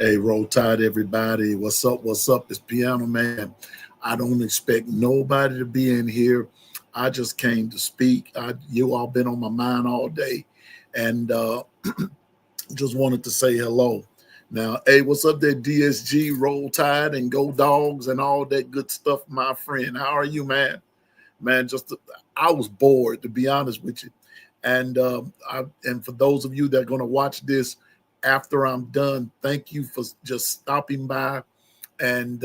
Hey, roll tide, everybody. What's up? What's up? It's Piano Man. I don't expect nobody to be in here. I just came to speak. You all been on my mind all day, and just wanted to say hello. Now, hey, what's up there, DSG, Roll Tide, and Go Dogs, and all that good stuff, my friend? How are you, man? Man, I was bored, to be honest with you. And for those of you that are going to watch this after I'm done, thank you for just stopping by, and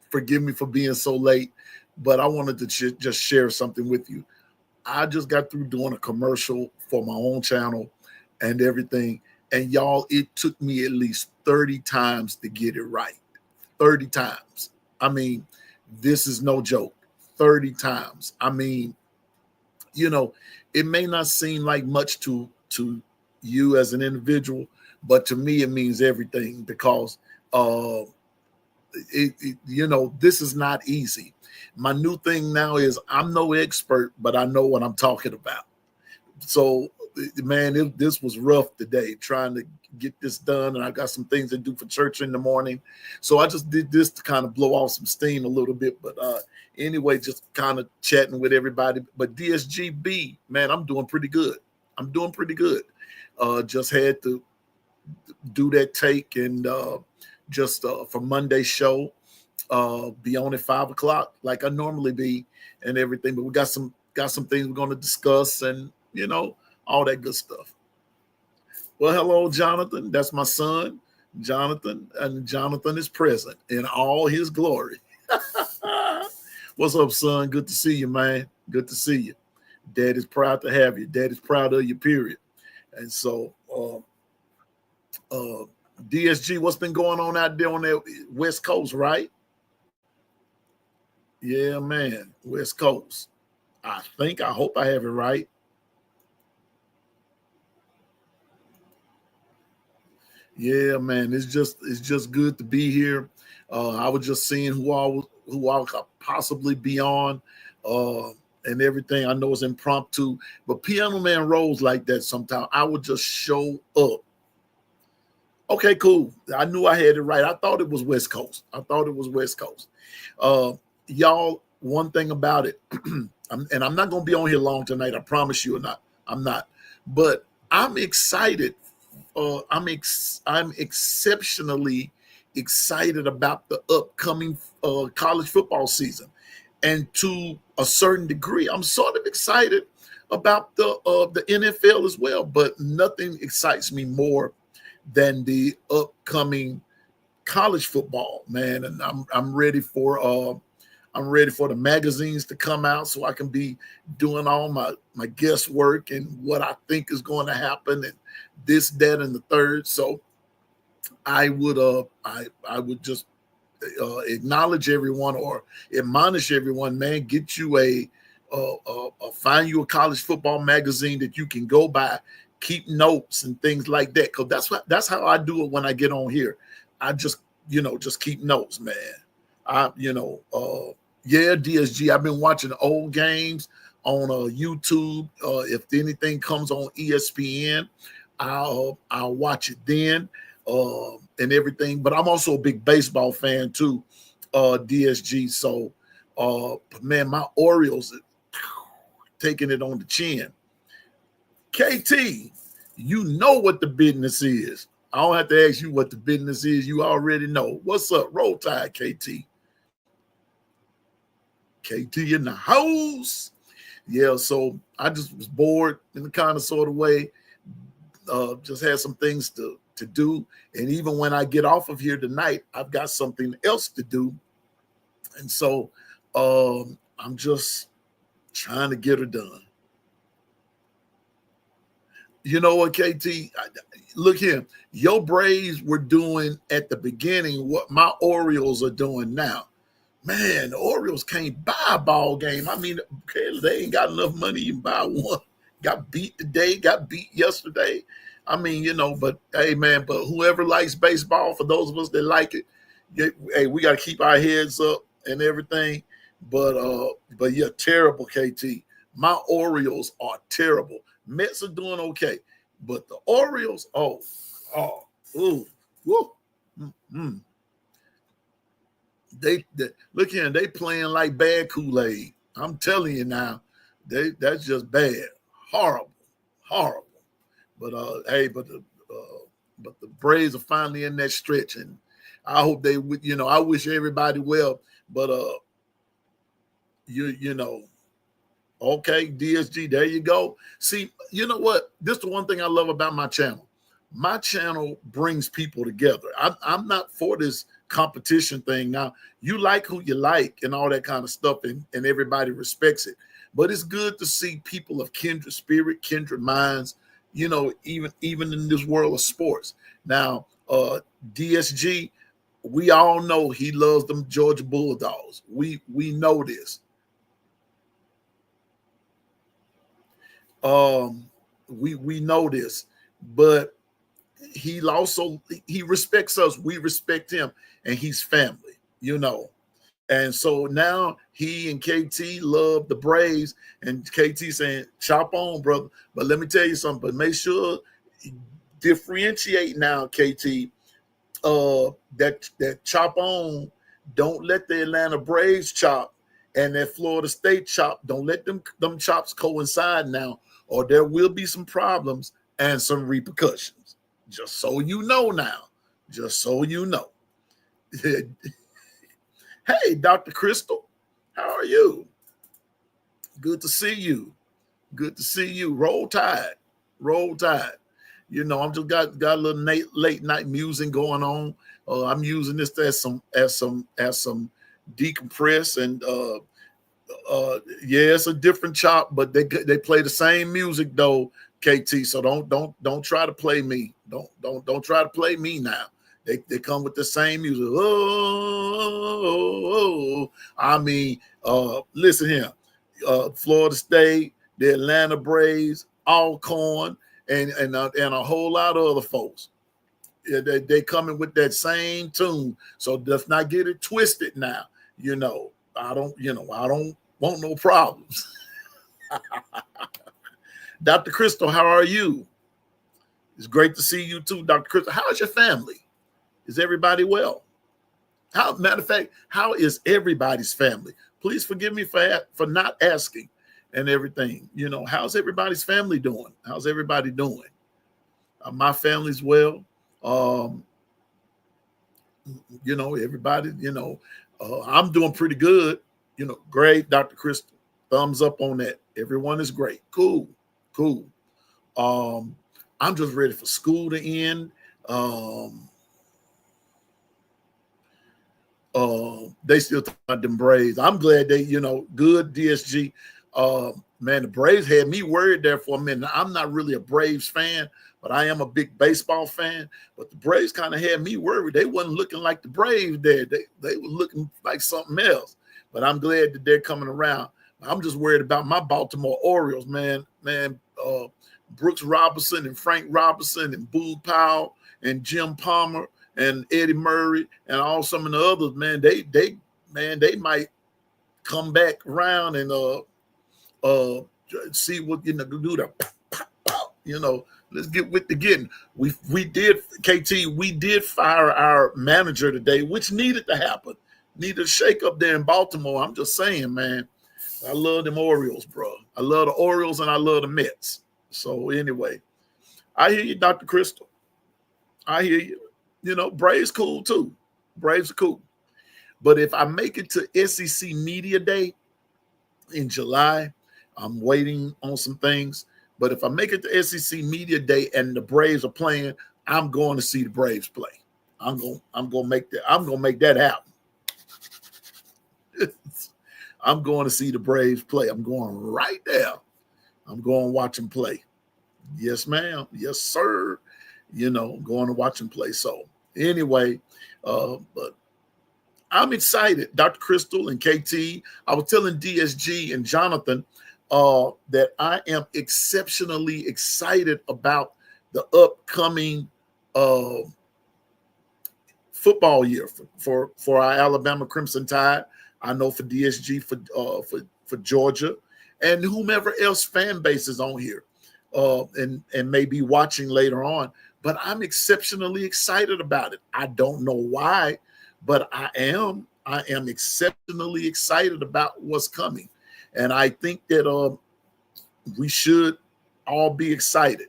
forgive me for being so late. But I wanted to just share something with you. I just got through doing a commercial for my own channel and everything. And y'all, it took me at least 30 times to get it right. 30 times. I mean, this is no joke. 30 times. I mean, it may not seem like much to you as an individual, but to me it means everything, because this is not easy. My new thing now is I'm no expert, but I know what I'm talking about. So, man, this was rough today trying to get this done, and I got some things to do for church in the morning. So I just did this to kind of blow off some steam a little bit. But anyway, just kind of chatting with everybody. But DSGB, man, I'm doing pretty good. I'm doing pretty good. Just had to do that take, and just for Monday's show, be on at 5:00 like I normally be, and everything. But we got some things we're going to discuss, and all that good stuff. Well, hello, Jonathan. That's my son, Jonathan, and Jonathan is present in all his glory. What's up, son? Good to see you, man. Good to see you. Daddy's proud to have you. Daddy's proud of you, period. And so, DSG, what's been going on out there on that West Coast, right? Yeah, man, West Coast. I hope I have it right. Yeah, man, it's just good to be here. I was just seeing who I could possibly be on, and everything. I know it's impromptu, but Piano Man rolls like that sometimes. I would just show up. Okay, cool. I knew I had it right. I thought it was West Coast. Y'all, one thing about it, and I'm not going to be on here long tonight. I promise you, or not. I'm not. But I'm excited. I'm exceptionally excited about the upcoming college football season, and to a certain degree, I'm sort of excited about the NFL as well. But nothing excites me more than the upcoming college football, man. And I'm ready for the magazines to come out, so I can be doing all my guesswork and what I think is going to happen, and this, that, and the third. So I would just acknowledge everyone, or admonish everyone, man. Get you find you a college football magazine that you can go by, keep notes and things like that, because that's how I do it when I get on here. I just keep notes, man. Yeah, DSG, I've been watching old games on YouTube. If anything comes on ESPN, I'll watch it then, and everything. But I'm also a big baseball fan too, DSG. So, man, my Orioles are taking it on the chin. KT, you know what the business is. I don't have to ask you what the business is. You already know. What's up? Roll Tide, KT. KT in the house. Yeah, so I just was bored in a kind of sort of way. Just had some things to do. And even when I get off of here tonight, I've got something else to do. And so I'm just trying to get her done. You know what, KT? Look here. Your Braves were doing at the beginning what my Orioles are doing now. Man, the Orioles can't buy a ball game. I mean, okay, they ain't got enough money to buy one. Got beat today, got beat yesterday. I mean, but hey, man, but whoever likes baseball, for those of us that like it, hey, we got to keep our heads up and everything. But yeah, terrible, KT. My Orioles are terrible. Mets are doing okay, but the Orioles, ooh, woo. Mm. They look here, they playing like bad Kool-Aid. I'm telling you now, that's just bad, horrible, horrible. But hey, but the Braves are finally in that stretch, and I hope they would. I wish everybody well. But you know, okay, DSG, there you go. See, you know what? This is the one thing I love about my channel. My channel brings people together. I'm not for this competition thing. Now, you like who you like and all that kind of stuff, and everybody respects it. But it's good to see people of kindred spirit, kindred minds, even in this world of sports. Now, DSG, we all know he loves them Georgia Bulldogs. We know this. We know this, but he respects us. We respect him, and he's family. And so now he and KT love the Braves, and KT saying, "Chop on, brother." But let me tell you something. But make sure differentiate now, KT. That chop on. Don't let the Atlanta Braves chop and that Florida State chop. Don't let them chops coincide now, or there will be some problems and some repercussions. Just so you know now. Just so you know. Hey, Dr. Crystal, how are you? Good to see you. Good to see you. Roll Tide. Roll Tide. I'm just got a little late night music going on. I'm using this as some decompress, and yeah, it's a different chop, but they play the same music though, KT. So don't try to play me. Don't try to play me now. They come with the same music. I mean, listen here. Florida State, the Atlanta Braves, Alcorn, and a whole lot of other folks. They coming with that same tune. So let's not get it twisted now. I don't want no problems. Dr. Crystal, how are you? It's great to see you too, Dr. Crystal. How is your family? Is everybody well? Matter of fact, how is everybody's family? Please forgive me for not asking and everything. How's everybody's family doing? How's everybody doing? My family's well. Everybody, I'm doing pretty good. Great, Dr. Crystal. Thumbs up on that. Everyone is great. Cool. I'm just ready for school to end. They still talk about them Braves. I'm glad they, good DSG. Man, the Braves had me worried there for a minute. I'm not really a Braves fan, but I am a big baseball fan. But the Braves kind of had me worried. They wasn't looking like the Braves there. They were looking like something else. But I'm glad that they're coming around. I'm just worried about my Baltimore Orioles, man. Brooks Robinson and Frank Robinson and Boog Powell and Jim Palmer and Eddie Murray and all some of the others, man. They might come back around and see what do the let's get with the getting. We did, KT, we did fire our manager today, which needed to happen. Needed a shake up there in Baltimore. I'm just saying, man. I love them Orioles, bro. I love the Orioles and I love the Mets. So anyway, I hear you, Dr. Crystal. I hear you. Braves cool too. Braves are cool. But if I make it to SEC Media Day in July, I'm waiting on some things. But if I make it to SEC Media Day and the Braves are playing, I'm going to see the Braves play. I'm gonna make that happen. I'm going to see the Braves play. I'm going right there. I'm going to watch them play. Yes, ma'am. Yes, sir. Going to watch them play. So anyway, but I'm excited. Dr. Crystal and KT, I was telling DSG and Jonathan that I am exceptionally excited about the upcoming football year for our Alabama Crimson Tide. I know for DSG, for Georgia, and whomever else fan base is on here, and may be watching later on. but I'm exceptionally excited about it. I don't know why, but I am. I am exceptionally excited about what's coming, and I think that we should all be excited.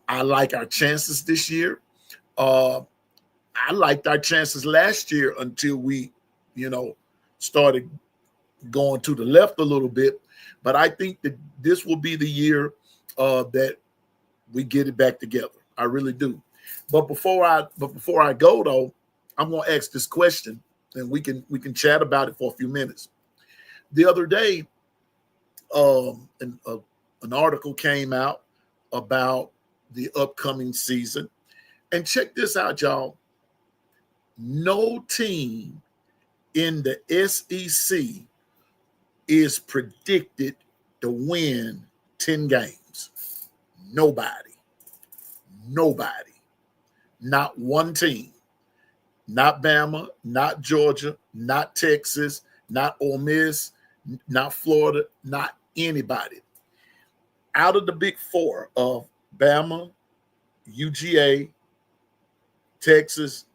I like our chances this year. Uh, I liked our chances last year until we, started going to the left a little bit. But I think that this will be the year that we get it back together. I really do. But before I go though, I'm going to ask this question, and we can chat about it for a few minutes. The other day, an article came out about the upcoming season, and check this out, y'all. No team in the SEC is predicted to win 10 games. Nobody. Not one team. Not Bama, not Georgia, not Texas, not Ole Miss, not Florida, not anybody. Out of the big four of Bama, UGA, Texas,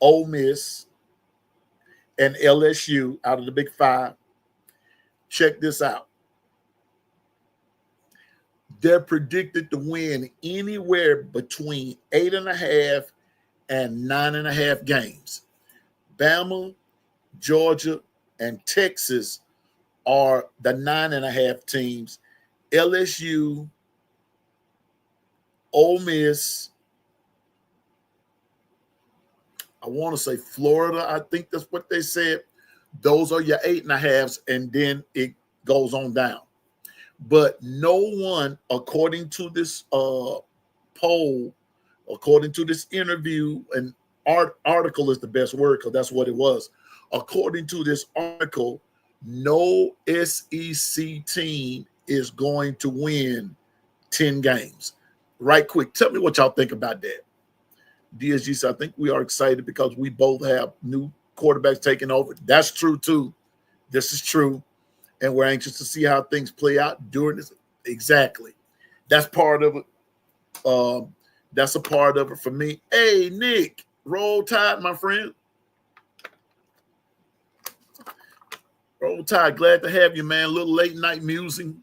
Ole Miss, and LSU, out of the big five, check this out. They're predicted to win anywhere between 8.5 and 9.5 games. Bama, Georgia, and Texas are the 9.5 teams. LSU, Ole Miss, I want to say Florida, I think that's what they said. Those are your 8.5s, and then it goes on down. But no one, according to this poll, according to this interview, and article is the best word because that's what it was. According to this article, no SEC team is going to win 10 games. Right quick, tell me what y'all think about that. DSG said, I think we are excited because we both have new quarterbacks taking over. That's true, too. This is true. And we're anxious to see how things play out during this. Exactly. That's part of it. That's a part of it for me. Hey, Nick, roll tide, my friend. Roll tide. Glad to have you, man. A little late night musing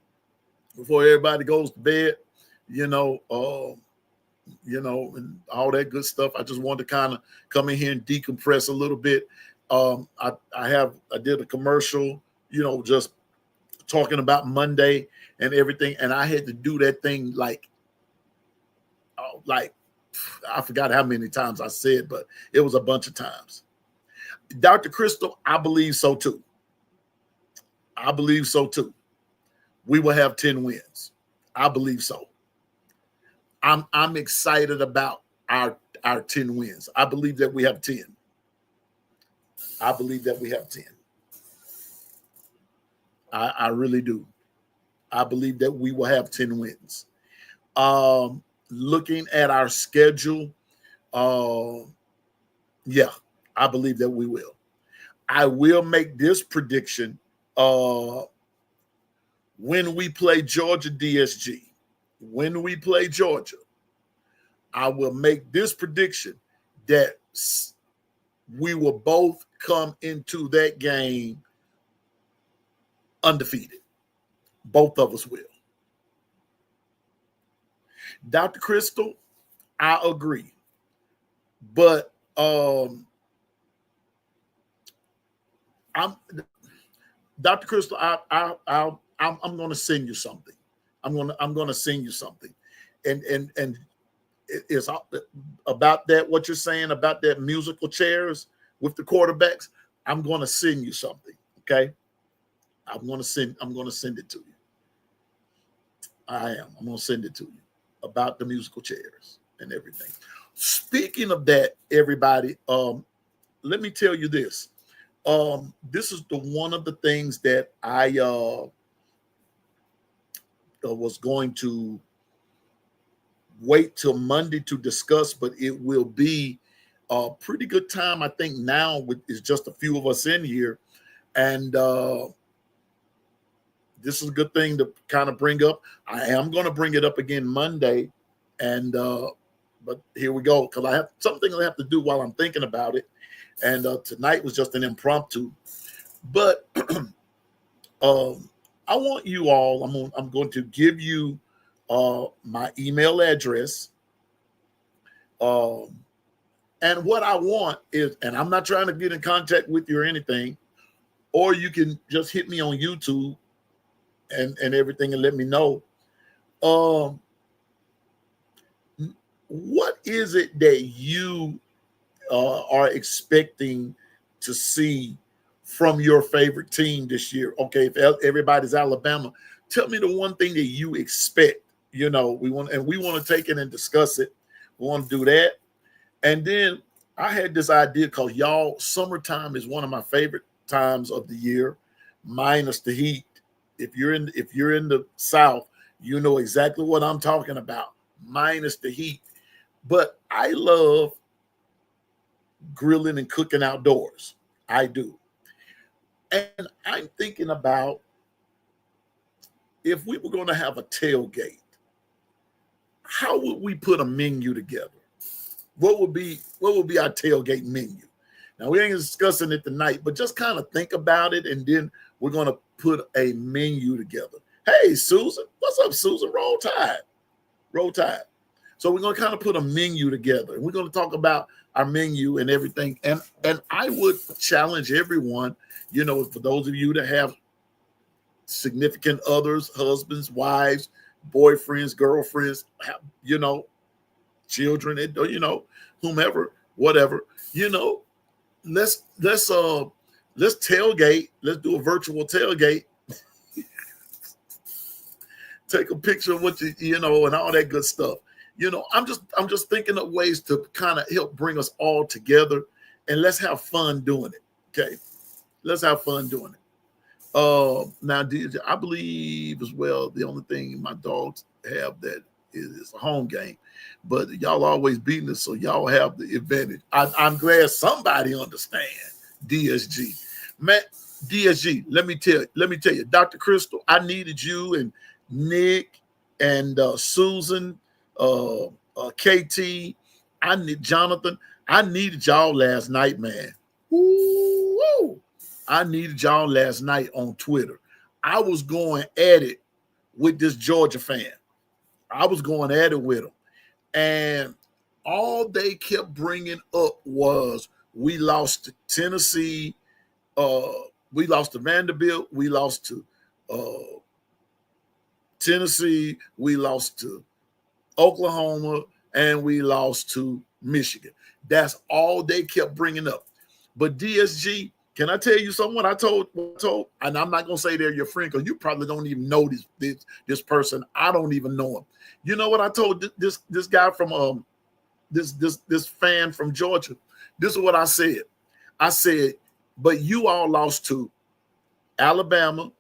before everybody goes to bed, and all that good stuff. I just wanted to kind of come in here and decompress a little bit. I did a commercial, just talking about Monday and everything, and I had to do that thing like I forgot how many times I said, but it was a bunch of times. Dr. Crystal, I believe so too. We will have 10 wins. I believe so. I'm excited about our 10 wins. I believe that we have 10. I really do. I believe that we will have 10 wins. Looking at our schedule, yeah, I believe that we will. I will make this prediction when we play Georgia DSG. When we play Georgia, I will make this prediction that we will both come into that game undefeated. Both of us will. Dr. Crystal, I agree. But I'm Dr. Crystal, I'm going to send you something. I'm going to send you something. And it's about that, what you're saying about that musical chairs with the quarterbacks. I'm going to send you something, okay? I'm going to send it to you. I am. I'm going to send it to you about the musical chairs and everything. Speaking of that, everybody, let me tell you this. This is one of the things that I was going to wait till Monday to discuss, but it will be a pretty good time. I think now it's just a few of us in here, and this is a good thing to kind of bring up. I am going to bring it up again Monday, but but here we go, because I have something I have to do while I'm thinking about it. And tonight was just an impromptu. But I want you all, I'm going to give you my email address. And what I want is, and I'm not trying to get in contact with you or anything, or you can just hit me on YouTube and everything and let me know. What is it that you are expecting to see from your favorite team this year? Okay, if everybody's Alabama, tell me the one thing that you expect. We want to take it and discuss it. We want to do that. And then I had this idea, because y'all, summertime is one of my favorite times of the year, minus the heat. If you're in the South, you know exactly what I'm talking about, minus the heat. But I love grilling and cooking outdoors. I do. And I'm thinking about, if we were going to have a tailgate, how would we put a menu together? What would be our tailgate menu? Now, we ain't discussing it tonight, but just kind of think about it, and then we're going to put a menu together. Hey, Susan. What's up, Susan? Roll Tide. Roll Tide. So we're going to kind of put a menu together, and we're going to talk about our menu and everything. And I would challenge everyone, for those of you that have significant others, husbands, wives, boyfriends, girlfriends, children, whomever, whatever, let's tailgate. Let's do a virtual tailgate. Take a picture of what and all that good stuff. I'm just thinking of ways to kind of help bring us all together, and let's have fun doing it. Okay, let's have fun doing it. Now, I believe as well, the only thing my dogs have that is a home game, but y'all always beating us, so y'all have the advantage. I'm glad somebody understands DSG. Man, DSG, let me tell you, Dr. Crystal, I needed you and Nick and Susan, KT, I need Jonathan. I needed y'all last night, man. Woo! I needed y'all last night on Twitter. I was going at it with this Georgia fan. I was going at it with them. And all they kept bringing up was, we lost to Tennessee, we lost to Vanderbilt, we lost to Tennessee, we lost to Oklahoma, and we lost to Michigan. That's all they kept bringing up. But DSG, can I tell you something? What I told, and I'm not gonna say they're your friend, because you probably don't even know this person. I don't even know him. You know what I told this guy from this fan from Georgia? This is what I said. I said, but you all lost to Alabama,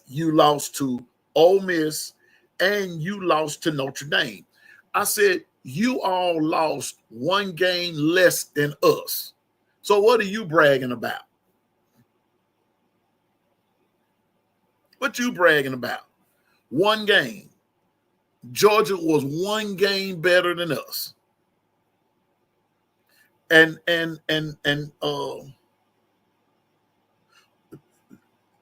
you lost to Ole Miss, and you lost to Notre Dame. I said, you all lost one game less than us. So what are you bragging about? What you bragging about? One game. Georgia was one game better than us. And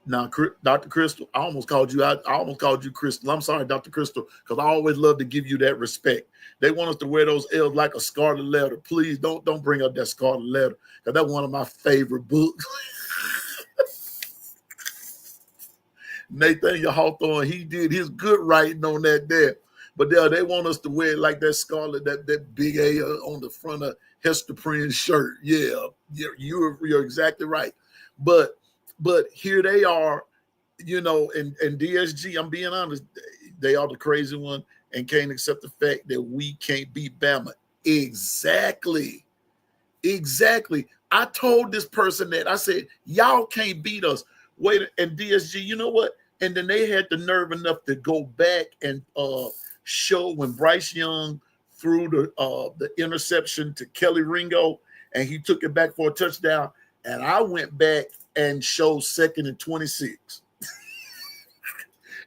now, Dr. Crystal, I almost called you out. I almost called you Crystal. I'm sorry, Dr. Crystal, because I always love to give you that respect. They want us to wear those L's like a scarlet letter. Please don't bring up that scarlet letter, because that's one of my favorite books. Nathaniel Hawthorne, he did his good writing on that there. But they want us to wear like that scarlet, that big A on the front of Hester Prynne's shirt. Yeah, you're exactly right. But here they are, and DSG, I'm being honest, they are the crazy one and can't accept the fact that we can't beat Bama. Exactly. I told this person that. I said, y'all can't beat us. Wait, and DSG, you know what? And then they had the nerve enough to go back and show when Bryce Young threw the interception to Kelly Ringo, and he took it back for a touchdown. And I went back and showed 2nd and 26.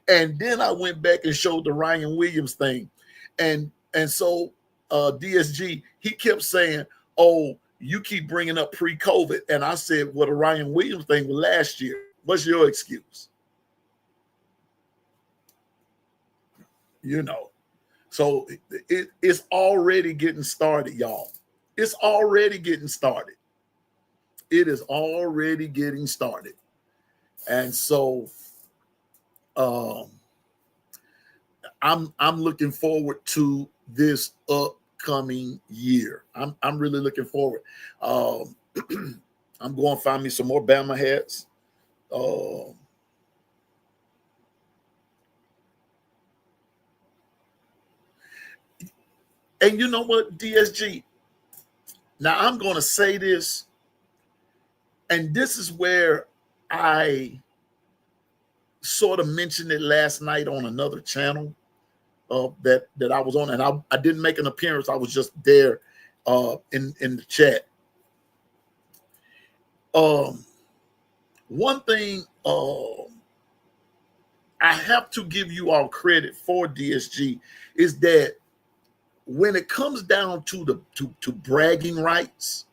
And then I went back and showed the Ryan Williams thing. And so DSG, he kept saying, "Oh, you keep bringing up pre-COVID," and I said, "Well, the Ryan Williams thing was last year. What's your excuse?" You know, so it's already getting started, y'all. It's already getting started. It is already getting started, and so I'm looking forward to this upcoming year. I'm really looking forward. I'm going to find me some more Bama hats. And you know what, DSG? Now I'm going to say this, and this is where I sort of mentioned it last night on another channel that I was on, and I didn't make an appearance. I was just there in the chat. One thing I have to give you all credit for, DSG, is that when it comes down to to bragging rights,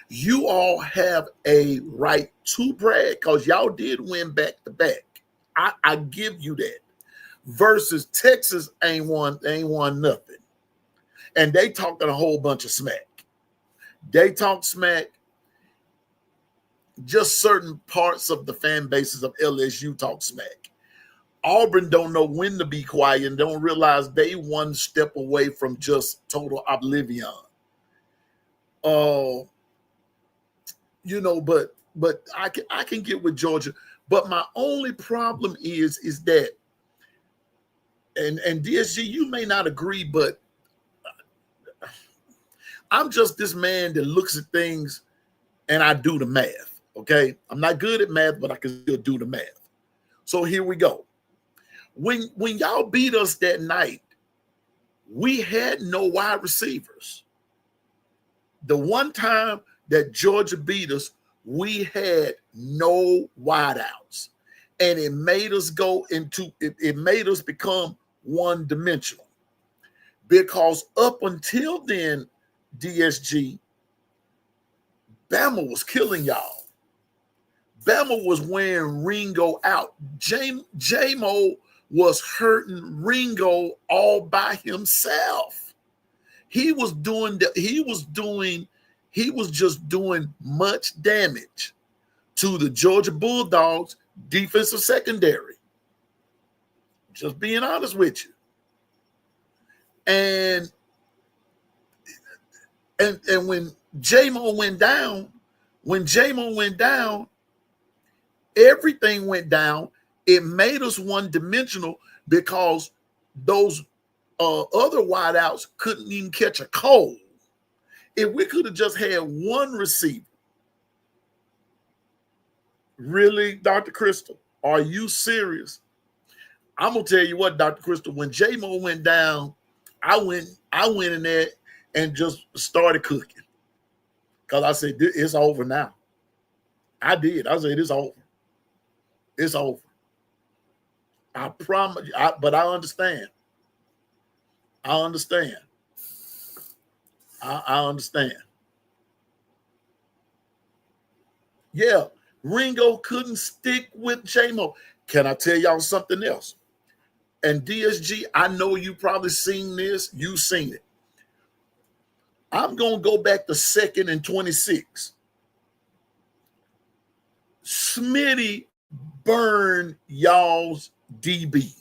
you all have a right to brag because y'all did win back to back. I give you that. Versus Texas ain't won nothing. And they talking a whole bunch of smack. They talk smack. Just certain parts of the fan bases of LSU talk smack. Auburn don't know when to be quiet and don't realize they one step away from just total oblivion. You know, but I can get with Georgia. But my only problem is that, and DSG, you may not agree, but I'm just this man that looks at things and I do the math. Okay, I'm not good at math, but I can still do the math. So here we go. When y'all beat us that night, we had no wide receivers. The one time that Georgia beat us, we had no wideouts, and it made us go into it made us become one-dimensional. Because up until then, DSG, Bama was killing y'all. Bama was wearing Ringo out. J-Mo was hurting Ringo all by himself. He was just doing much damage to the Georgia Bulldogs defensive secondary. Just being honest with you. And when J-Mo went down, everything went down. It made us one-dimensional because those other wideouts couldn't even catch a cold. If we could have just had one receiver, really, Dr. Crystal, are you serious? I'm gonna tell you what, Dr. Crystal, when J-Mo went down, I went in there and just started cooking. Because I said, it's over now. I did. I said, it's over. It's over. I promise you, but I understand. I understand. I understand. Yeah, Ringo couldn't stick with J-Mo. Can I tell y'all something else? And DSG, I know you probably seen this. You've seen it. I'm going to go back to 2nd and 26. Smitty burned y'all's DB.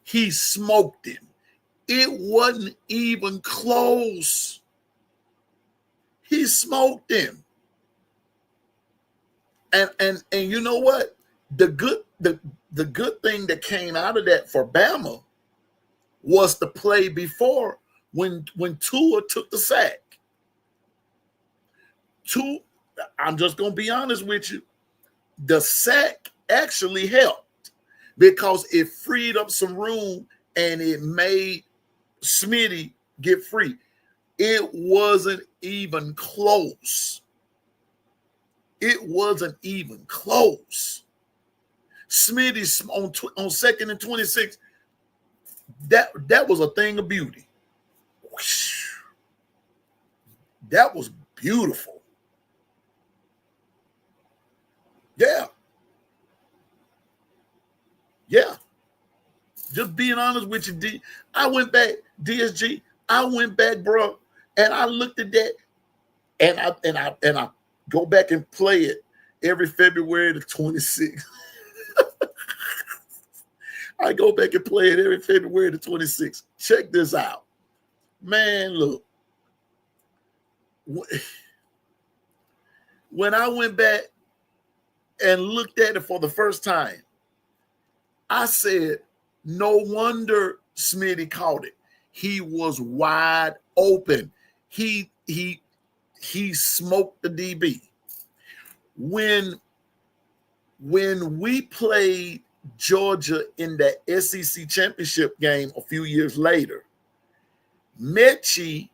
He smoked him. It wasn't even close. He smoked him. And you know what? The good thing that came out of that for Bama was the play before when Tua took the sack. I'm just going to be honest with you. The sack actually helped because it freed up some room and it made Smitty get free. It wasn't even close. It wasn't even close. Smitty on 2nd and 26, that was a thing of beauty. That was beautiful. Yeah. Yeah. Just being honest with you, D. I went back, DSG. I went back, bro, and I looked at that, and I go back and play it every February the 26th. I go back and play it every February the 26th. Check this out. Man, look. When I went back and looked at it for the first time, I said, no wonder Smitty caught it. He was wide open. He smoked the DB. When we played Georgia in the SEC championship game a few years later, Mechie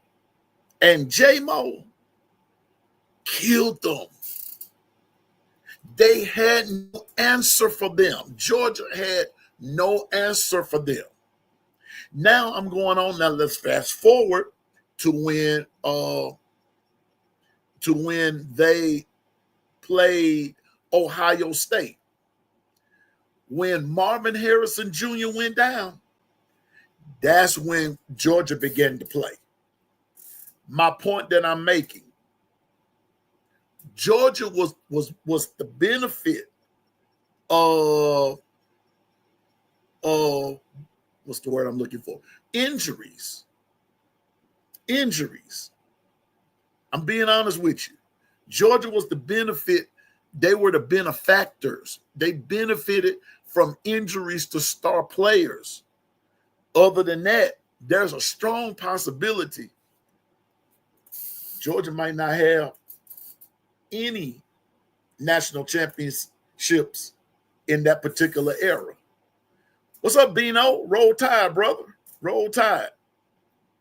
and J-Mo killed them. They had no answer for them. Georgia had no answer for them. Now I'm going on. Now let's fast forward to when they played Ohio State. When Marvin Harrison Jr. went down, that's when Georgia began to play. My point that I'm making, Georgia was the benefit of what's the word I'm looking for? Injuries. I'm being honest with you. Georgia was the benefit. They were the benefactors. They benefited from injuries to star players. Other than that, there's a strong possibility Georgia might not have any national championships in that particular era. What's up, Bino? Roll Tide, brother. Roll Tide.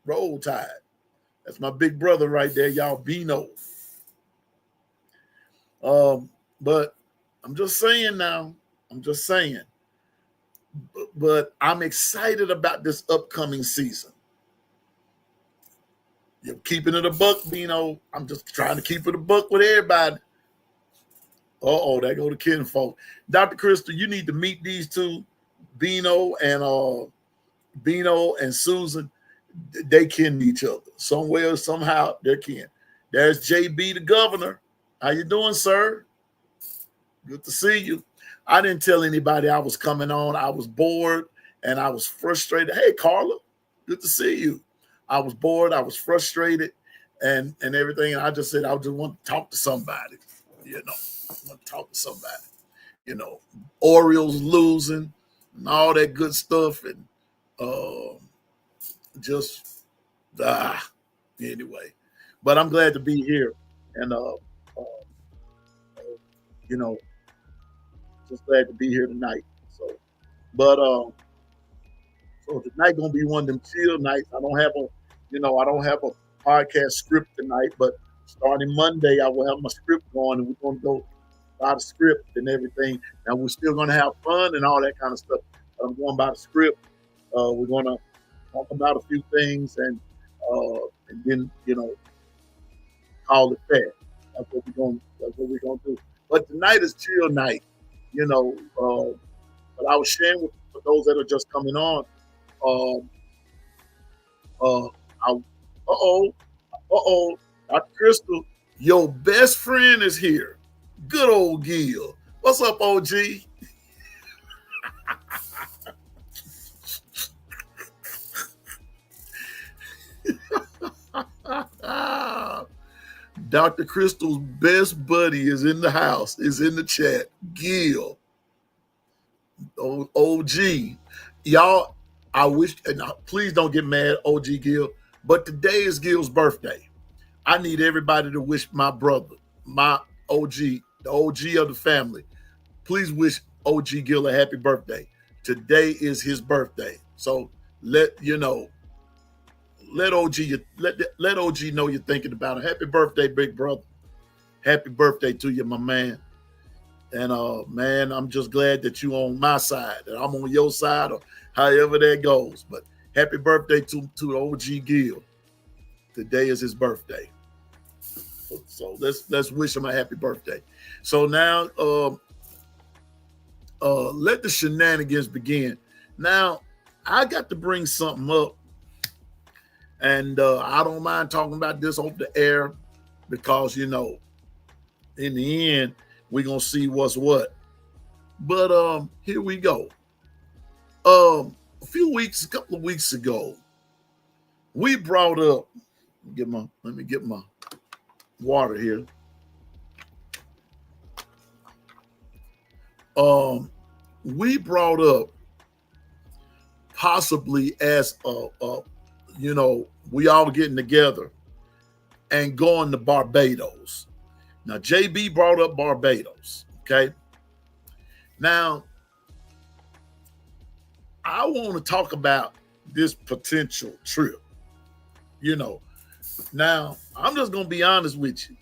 Roll Tide. That's my big brother right there, y'all. Bino. But I'm just saying now. I'm just saying. But I'm excited about this upcoming season. You're keeping it a buck, Bino. I'm just trying to keep it a buck with everybody. There go the kinfolk. Dr. Crystal, you need to meet these two, Bino and Susan. They kin each other. Somewhere, somehow, they're kin. There's JB, the governor. How you doing, sir? Good to see you. I didn't tell anybody I was coming on. I was bored and I was frustrated. Hey, Carla, good to see you. I was bored. I was frustrated and everything. And I just said, I just want to talk to somebody, I want to talk to somebody, Orioles losing and all that good stuff. And anyway, but I'm glad to be here. And, just glad to be here tonight. So tonight gonna be one of them chill nights. I don't have a podcast script tonight, but starting Monday, I will have my script going, and we're gonna go by the script and everything. Now we're still gonna have fun and all that kind of stuff. But I'm going by the script. We're gonna talk about a few things and then call it fair. That's what we're gonna do. But tonight is chill night. But I was sharing for those that are just coming on. Dr. Crystal, your best friend is here. Good old Gil. What's up, OG? Dr. Crystal's best buddy is in the house, is in the chat. Gil. OG. Y'all, I wish, and please don't get mad, OG Gil, but today is Gil's birthday. I need everybody to wish my brother, my OG, the OG of the family. Please wish OG Gil a happy birthday. Today is his birthday. So let OG know you're thinking about it. Happy birthday, big brother. Happy birthday to you, my man. And man, I'm just glad that you're on my side, that I'm on your side, or however that goes. But happy birthday to OG Gil. Today is his birthday. So let's wish him a happy birthday. So now let the shenanigans begin. Now, I got to bring something up, and I don't mind talking about this over the air because, in the end, we're going to see what's what. But here we go. A couple of weeks ago, we brought up, let me get my water here. We brought up possibly as we all getting together and going to Barbados. Now, JB brought up Barbados. Okay. Now, I want to talk about this potential trip. Now, I'm just going to be honest with you.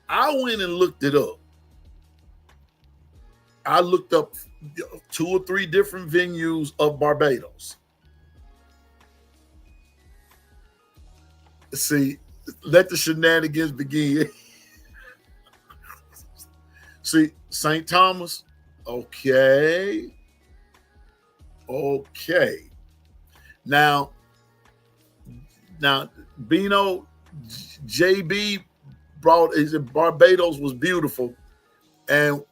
I went and looked it up. I looked up 2 or 3 different venues of Barbados. See, let the shenanigans begin. See, St. Thomas. Okay. Now, Bino, JB Barbados was beautiful. And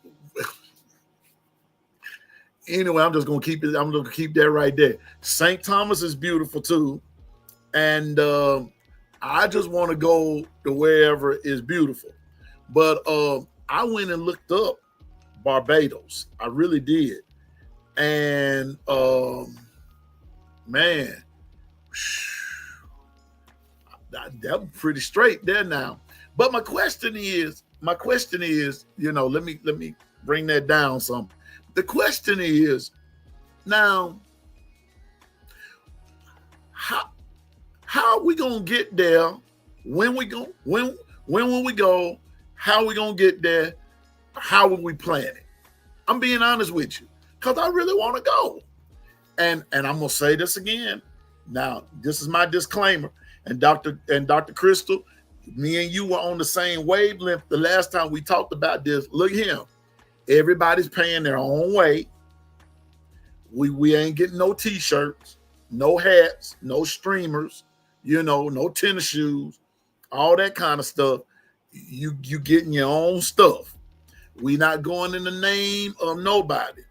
anyway, I'm just going to keep it. I'm going to keep that right there. St. Thomas is beautiful too. And I just want to go to wherever is beautiful. But I went and looked up Barbados. I really did. And man, that was pretty straight there now. But my question is, let me bring that down some. The question is now, how are we gonna get there? When will we go? How are we gonna get there? How will we plan it? I'm being honest with you, because I really want to go. And I'm gonna say this again. Now, this is my disclaimer. And Dr. Crystal, me and you were on the same wavelength the last time we talked about this. Look at him. Everybody's paying their own way. We ain't getting no t-shirts, no hats, no streamers, no tennis shoes, all that kind of stuff. You getting your own stuff. We not going in the name of nobody.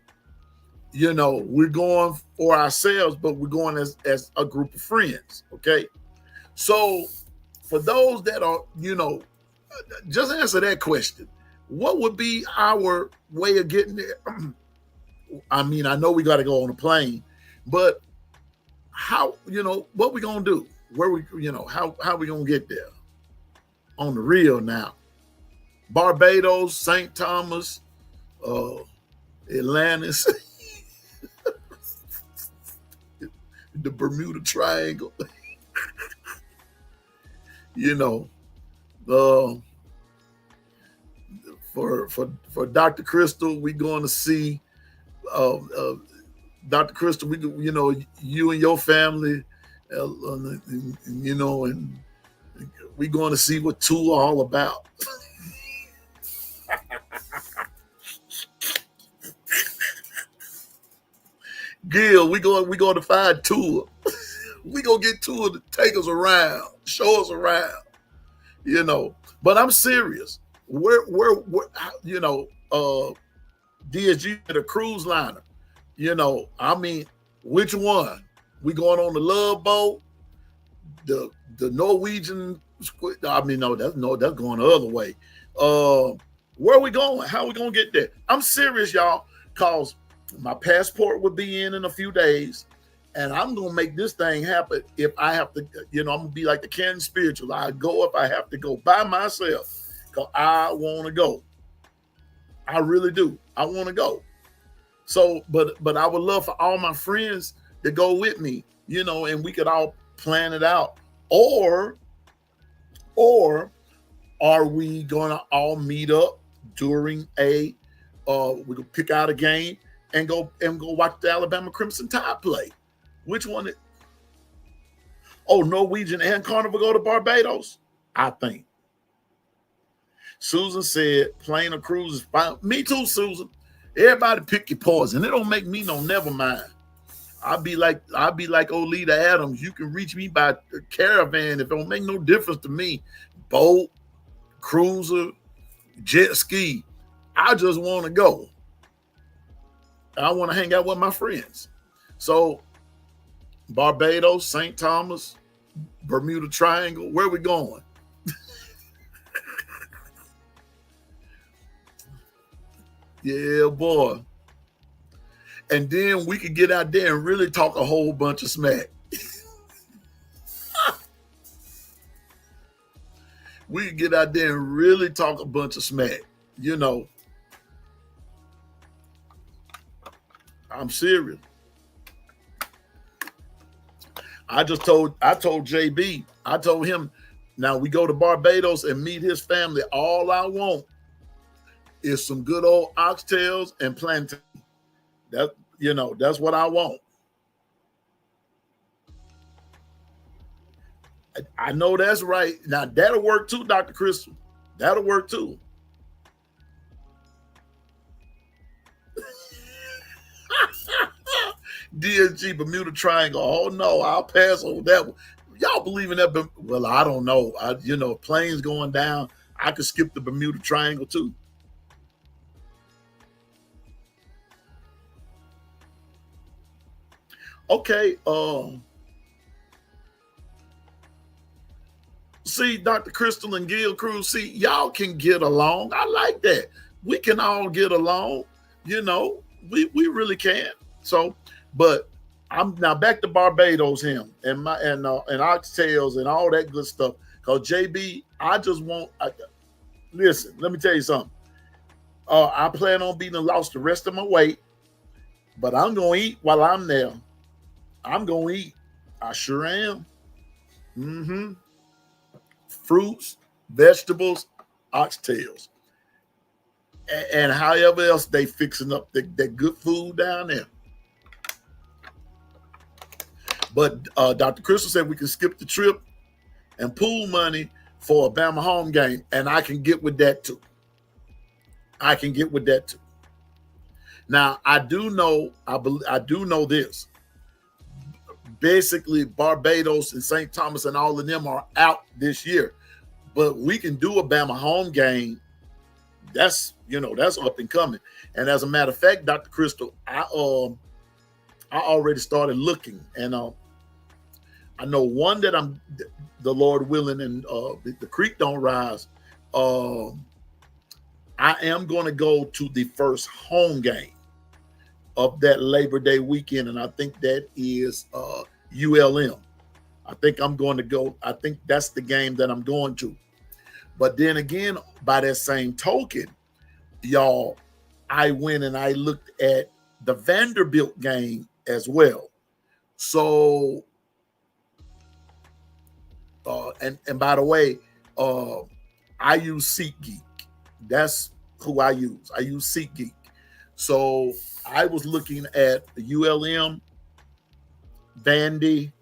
We're going for ourselves, but we're going as a group of friends. Okay. So for those that are, just answer that question. What would be our way of getting there? I mean, I know we got to go on a plane, but how, what we going to do? Where we, how we going to get there? On the real now. Barbados, St. Thomas, Atlantis, the Bermuda Triangle. For Dr. Crystal, we going to see Dr. Crystal. You and your family, and we going to see what two are all about. Gil, we going to find Tua. We gonna get Tua to take us around, show us around, But I'm serious. Where DSG at a cruise liner, I mean, which one? We going on the Love Boat, the Norwegian? I mean, that's going the other way. Where are we going? How are we gonna get there? I'm serious, y'all, cause my passport will be in a few days, and I'm gonna make this thing happen. If I have to, I'm gonna be like the Canton Spiritual. I go if I have to go by myself, cause I want to go. I really do. I want to go. So, but I would love for all my friends to go with me, and we could all plan it out. Or are we gonna all meet up during we could pick out a game and go watch the Alabama Crimson Tide play? Which one? Oh, Norwegian and Carnival go to Barbados? I think. Susan said plane or cruise is fine. Me too, Susan. Everybody pick your poison. It don't make me no never mind. I'll be like Olita Adams. You can reach me by caravan. If it don't make no difference to me. Boat, cruiser, jet ski. I just want to go. I want to hang out with my friends. So Barbados, St. Thomas, Bermuda Triangle, where we going? Yeah, boy. And then we could get out there and really talk a whole bunch of smack. We could get out there and really talk a bunch of smack. You know, I'm serious. I told JB, I told him, now we go to Barbados and meet his family. All I want is some good old oxtails and plantain. That, you know, that's what I want. I know that's right. Now that'll work too, Dr. Crystal. That'll work too. DSG Bermuda Triangle. Oh no, I'll pass on that one. Y'all believe in that? Well, I don't know. Planes going down. I could skip the Bermuda Triangle too. Okay. See, Dr. Crystal and Gil Cruz, see, y'all can get along. I like that. We can all get along. You know, we really can. So, but I'm now back to Barbados him and oxtails and all that good stuff. Cause JB, listen, let me tell you something. I plan on being lost the rest of my weight, but I'm gonna eat while I'm there. I'm gonna eat. I sure am. Mm-hmm. Fruits, vegetables, oxtails, and however else they fixing up that good food down there. But Dr. Crystal said we can skip the trip and pool money for a Bama home game, and I can get with that too. Now I do know this. Basically, Barbados and St. Thomas and all of them are out this year, but we can do a Bama home game. That's up and coming. And as a matter of fact, Dr. Crystal, I already started looking, and I know one that I'm, the Lord willing, and the creek don't rise. I am going to go to the first home game of that Labor Day weekend, and I think that is ULM. I think I'm going to go. I think that's the game that I'm going to. But then again, by that same token, y'all, I went and I looked at the Vanderbilt game as well. So, and by the way, I use SeatGeek. That's who I use. I use SeatGeek. So I was looking at ULM, Vandy,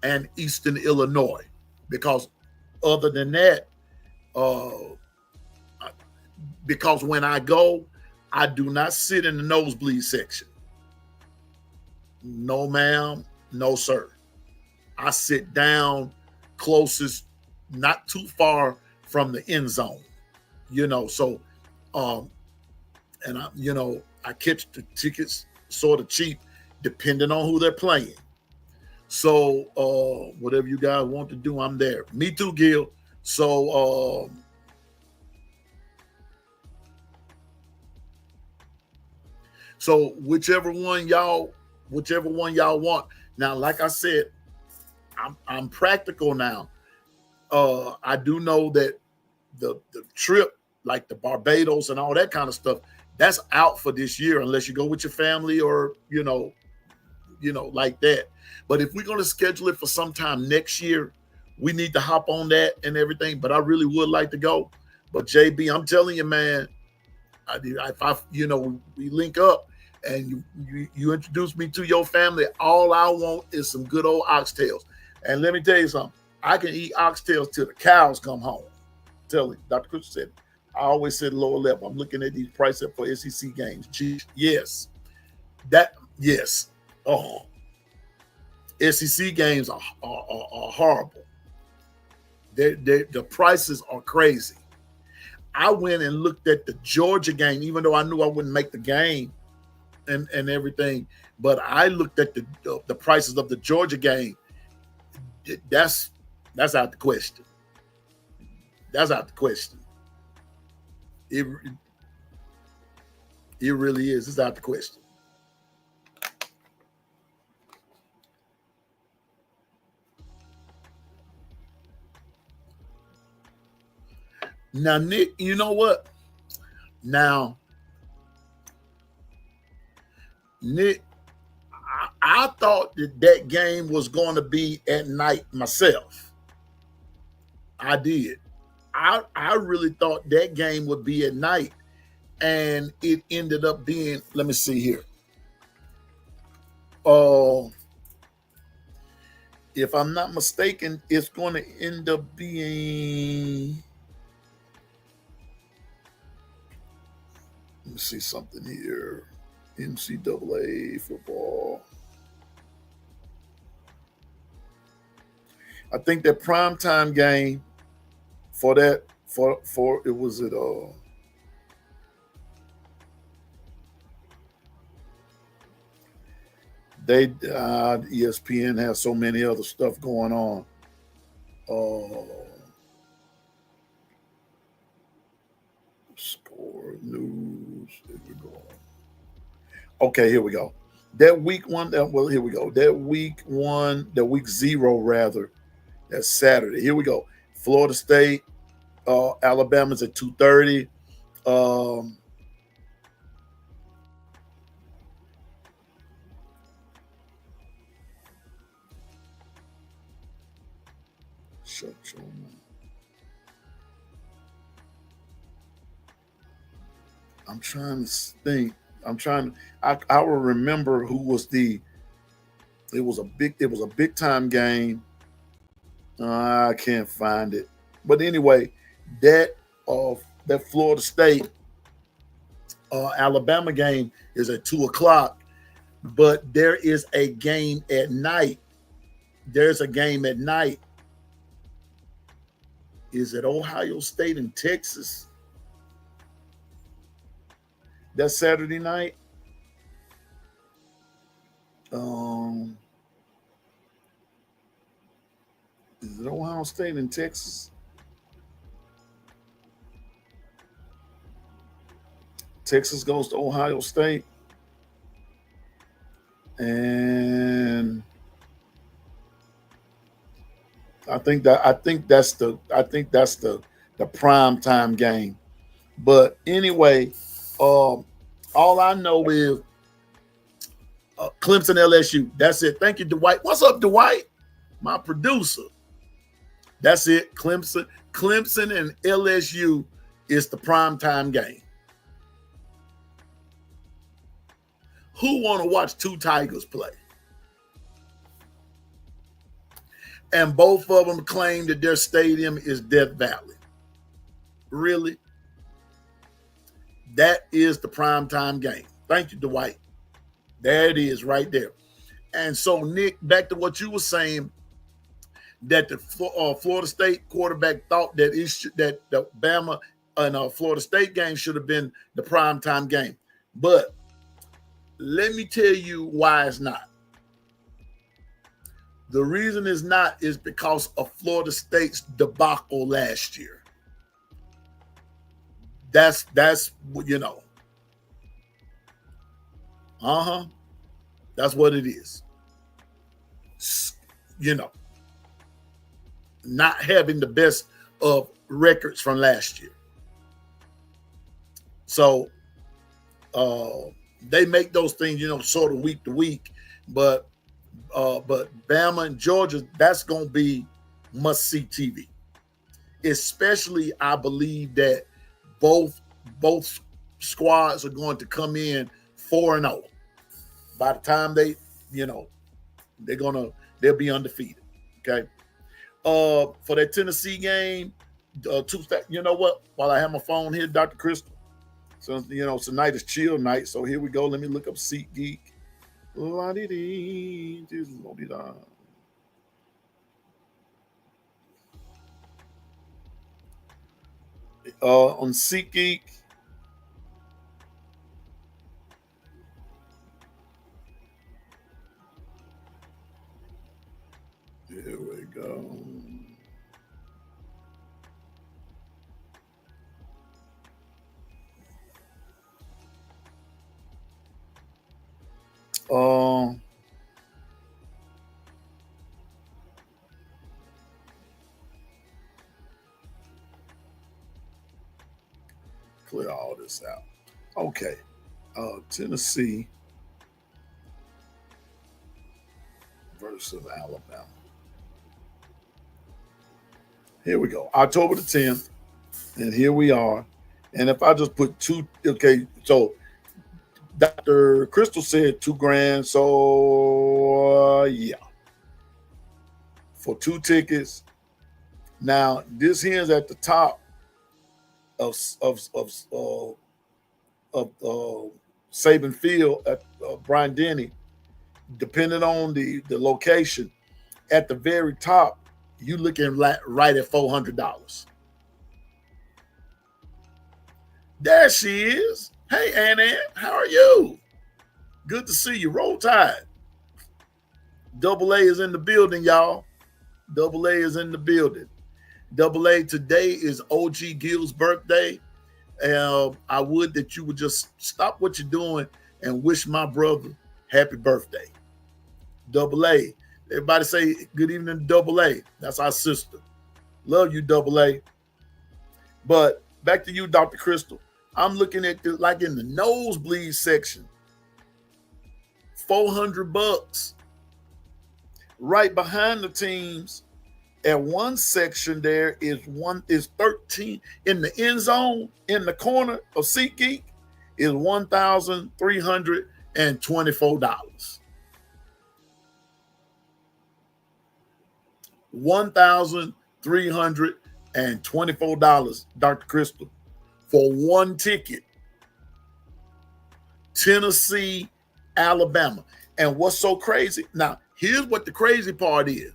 and Eastern Illinois, because other than that, because when I go, I do not sit in the nosebleed section. No, ma'am. No, sir. I sit down closest, not too far from the end zone. So, and I catch the tickets sort of cheap, depending on who they're playing. So, whatever you guys want to do, I'm there. Me too, Gil. So, whichever one y'all want. Now, like I said, I'm practical now. I do know that the trip, like the Barbados and all that kind of stuff, that's out for this year unless you go with your family or like that. But if we're going to schedule it for sometime next year, we need to hop on that and everything. But I really would like to go. But JB, I'm telling you, man, we link up and you introduce me to your family, all I want is some good old oxtails. And let me tell you something. I can eat oxtails till the cows come home. Tell him, Dr. Christian said, I always said lower level. I'm looking at these prices for SEC games. Yes. Yes. Oh, SEC games are horrible. The prices are crazy. I went and looked at the Georgia game, even though I knew I wouldn't make the game and everything. But I looked at the prices of the Georgia game. That's out the question. That's out the question. It really is. It's out the question. Now, Nick, you know what? Now, Nick, I thought that game was going to be at night myself. I did. I really thought that game would be at night, and it ended up being, let me see here. If I'm not mistaken, it's going to end up being, let me see something here. NCAA football. I think that primetime game for it was at ESPN has so many other stuff going on. Score news. There we go. Okay, here we go. That week 0 rather. That's Saturday. Here we go. Florida State, Alabama's at 2:30. Shut your mouth. I'm trying to think. I will remember who was it was a big time game. I can't find it. But anyway, that Florida State Alabama game is at 2:00, but there is a game at night. There's a game at night. Is it Ohio State and Texas? That's Saturday night. Is it Ohio State and Texas? Texas goes to Ohio State. And I think that's the prime time game. But anyway, all I know is Clemson LSU. That's it. Thank you, Dwight. What's up, Dwight? My producer. That's it. Clemson and LSU is the primetime game. Who want to watch two Tigers play? And both of them claim that their stadium is Death Valley. Really? That is the primetime game. Thank you, Dwight. There it is right there. And so, Nick, back to what you were saying, that the Florida State quarterback thought that the Bama and Florida State game should have been the primetime game. But let me tell you why it's not. The reason it's not is because of Florida State's debacle last year. That's you know. That's what it is. You know, not having the best of records from last year. So they make those things, sort of week to week, but Bama and Georgia, that's going to be must-see TV. Especially, I believe that both squads are going to come in 4-0. By the time they'll be undefeated. Okay. For that Tennessee game, you know what? While I have my phone here, Dr. Crystal, so tonight is chill night. So here we go. Let me look up SeatGeek. On SeatGeek. Here we go. Clear all this out. Okay. Tennessee versus Alabama. Here we go. October the 10th. And here we are. And if I just put two, okay, so Dr. Crystal said $2,000. So yeah. For 2 tickets. Now this here's at the top of Saban Field at Bryant Denny, depending on the location. At the very top, you looking right at $400. There she is. Hey, Ann, how are you? Good to see you. Roll Tide. Double A is in the building, y'all. Double A is in the building. Double A, today is OG Gill's birthday. I would that you would just stop what you're doing and wish my brother happy birthday. Double A. Everybody say good evening, Double A. That's our sister. Love you, Double A. But back to you, Dr. Crystal. I'm looking at like in the nosebleed section. $400. Right behind the teams. At one section there is 13 in the end zone in the corner of SeatGeek is $1,324. $1,324, Dr. Crystal, for one ticket. Tennessee, Alabama. And what's so crazy? Now, here's what the crazy part is.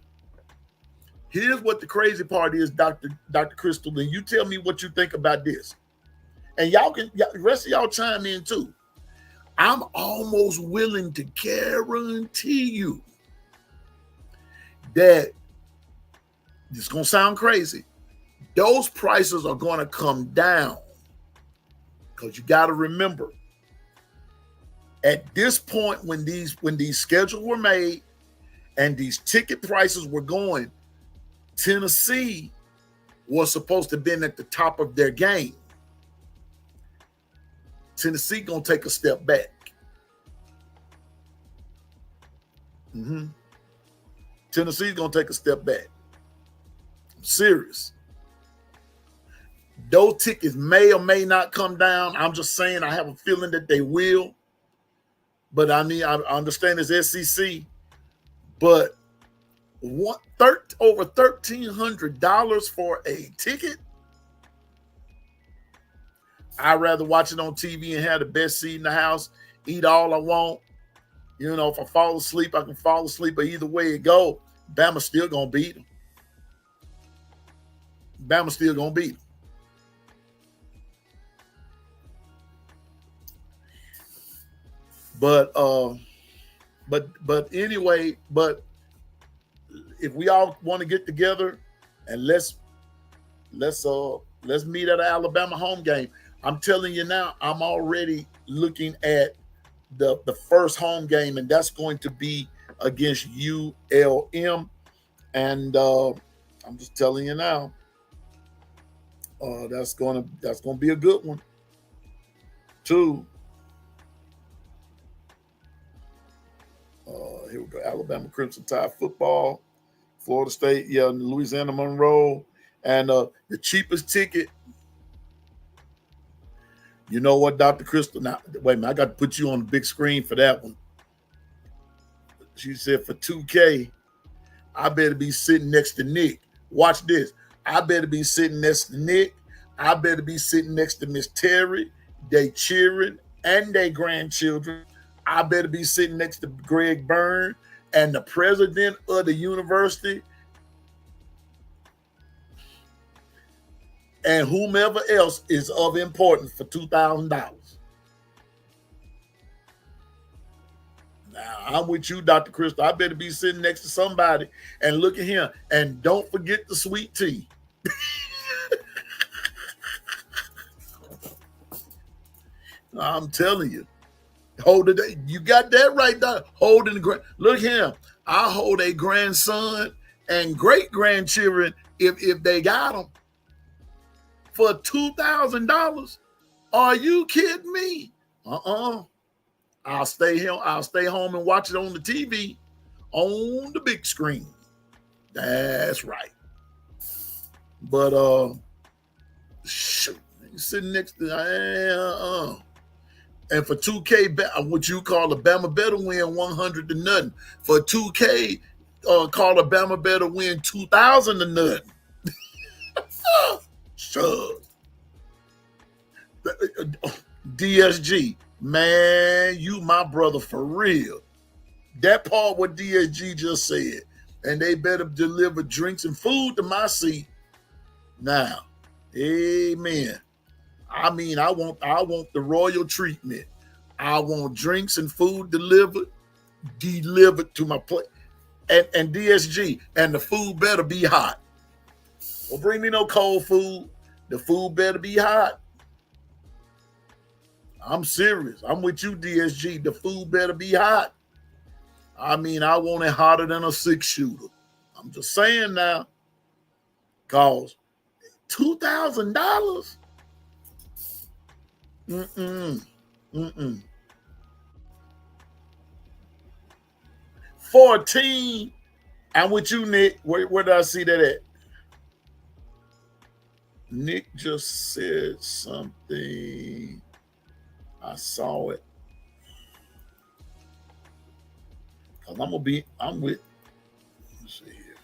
Here's what the crazy part is, Dr. Crystal, and you tell me what you think about this. And the rest of y'all chime in too. I'm almost willing to guarantee you that it's going to sound crazy. Those prices are going to come down because you got to remember, at this point when these schedules were made and these ticket prices were going, Tennessee was supposed to have been at the top of their game. Tennessee gonna take a step back. Tennessee's gonna take a step back. I'm serious. Those tickets may or may not come down. I'm just saying I have a feeling that they will. But I understand it's SEC, but over $1,300 for a ticket. I'd rather watch it on TV and have the best seat in the house, eat all I want. If I fall asleep, I can fall asleep. But either way it go, Bama's still gonna beat them. Bama's still gonna beat them. But anyway, if we all want to get together and let's meet at an Alabama home game. I'm telling you now, I'm already looking at the first home game, and that's going to be against ULM. And I'm just telling you now, that's gonna be a good one too. Here we go. Alabama Crimson Tide football, Florida State, Louisiana Monroe, and the cheapest ticket. You know what, Dr. Crystal? Now, wait a minute, I got to put you on the big screen for that one. She said for $2,000, I better be sitting next to Nick. Watch this. I better be sitting next to Nick. I better be sitting next to Miss Terry, they children, and their grandchildren. I better be sitting next to Greg Byrne and the president of the university and whomever else is of importance for $2,000. Now, I'm with you, Dr. Crystal. I better be sitting next to somebody and look at him. And don't forget the sweet tea. I'm telling you. Hold it. You got that right, Doc. Holding the look here. I hold a grandson and great grandchildren if they got them for $2,000. Are you kidding me? I'll stay here. I'll stay home and watch it on the TV, on the big screen. That's right. But shoot, sitting next to and for 2K, what you call a Bama better win 100 to nothing. For 2K, call a Bama better win 2,000 to nothing. Sure. DSG, man, you my brother for real. That part what DSG just said. And they better deliver drinks and food to my seat. Now, amen. I mean, I want the royal treatment. I want drinks and food delivered to my plate. And DSG, and the food better be hot. Don't bring me no cold food. The food better be hot. I'm serious. I'm with you, DSG. The food better be hot. I mean, I want it hotter than a 6-shooter. I'm just saying now. Cause $2,000. 14. I'm with you, Nick. Where did I see that at? Nick just said something. I saw it. Cause I'm with. Let's see here.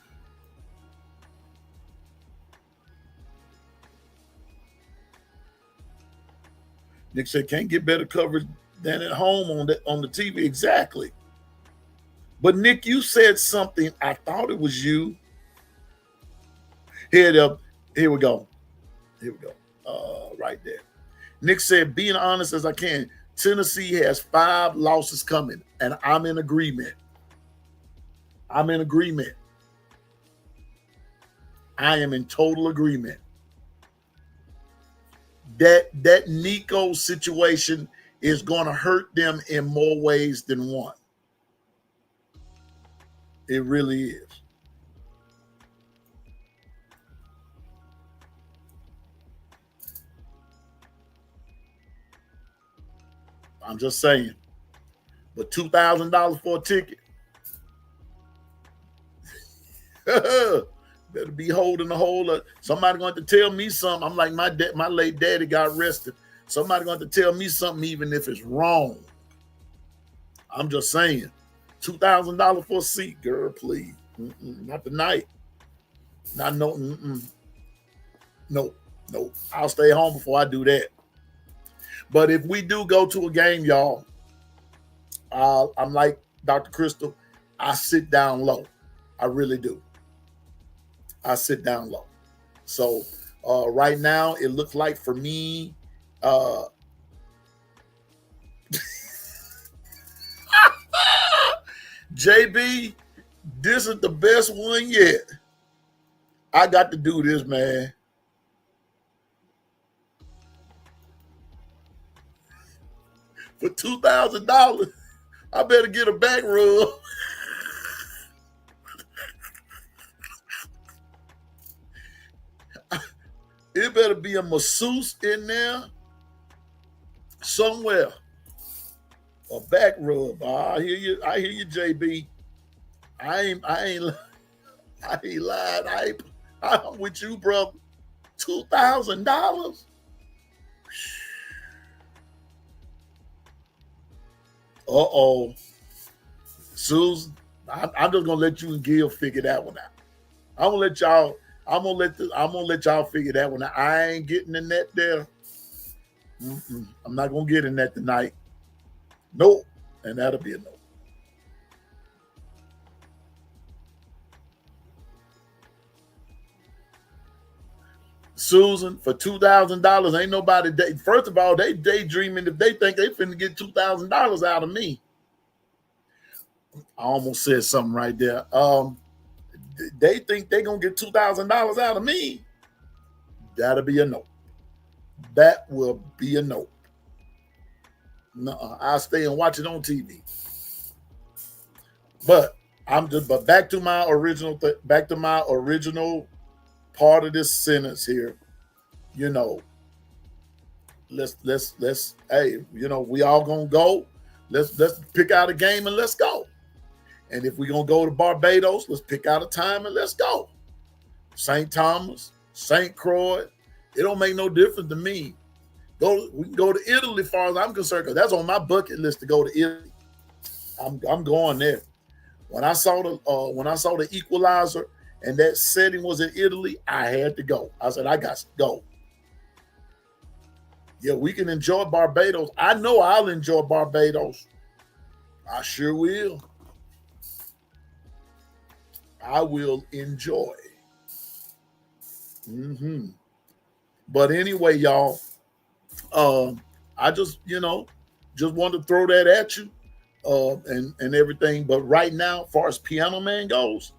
Nick said, can't get better coverage than at home on the TV. Exactly. But Nick, you said something. I thought it was you. Here we go. Right there. Nick said, being honest as I can, Tennessee has 5 losses coming, and I'm in agreement. I am in total agreement. That Nico situation is going to hurt them in more ways than one. It really is. I'm just saying. But $2,000 for a ticket. Better be holding the whole. Somebody going to tell me something. I'm like my late daddy got arrested. Somebody going to tell me something, even if it's wrong. I'm just saying, $2,000 for a seat, girl. Please, not tonight. Not no. No. I'll stay home before I do that. But if we do go to a game, y'all, I'm like Dr. Crystal. I sit down low. I really do. I sit down low. So right now, it looks like for me, JB, this is the best one yet. I got to do this, man. For $2,000, I better get a back rub. It better be a masseuse in there somewhere. A back rub. I hear you, JB. I ain't lying. I'm with you, brother. $2,000. Uh-oh. Susan, I'm just gonna let you and Gil figure that one out. I'm gonna let y'all. I'm gonna let y'all figure that one out. I ain't getting in that there. I'm not gonna get in that tonight. Nope, and that'll be a no. Susan, for $2,000, ain't nobody. First of all, they daydreaming if they think they finna get $2,000 out of me. I almost said something right there. They think they gonna get $2,000 out of me. That'll be a no. That will be a no. No, I'll stay and watch it on TV. But but back to my original part of this sentence here. You know, let's hey, we all gonna go. Let's pick out a game and let's go. And if we're gonna go to Barbados, let's pick out a time and let's go. St. Thomas, St. Croix, it don't make no difference to me. We can go to Italy, as far as I'm concerned, because that's on my bucket list to go to Italy. I'm going there. When I saw the Equalizer and that setting was in Italy, I had to go. I said, I got to go. Yeah, we can enjoy Barbados. I know I'll enjoy Barbados. I sure will. I will enjoy. But anyway, y'all, I just wanted to throw that at you, and everything. But right now, as far as Piano Man goes,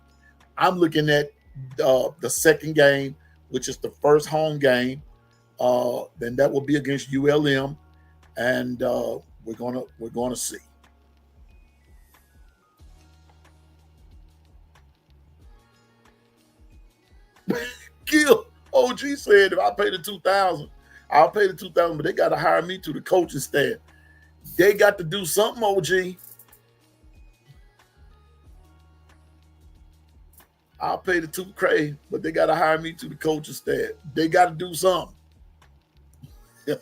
I'm looking at the second game, which is the first home game. Then that will be against ULM, and we're gonna see. Gil OG said if I pay the 2,000, I'll pay the 2,000, but they got to hire me to the coaching staff. They got to do something, OG. I'll pay the $2,000, but they got to hire me to the coaching staff. They got to do something. They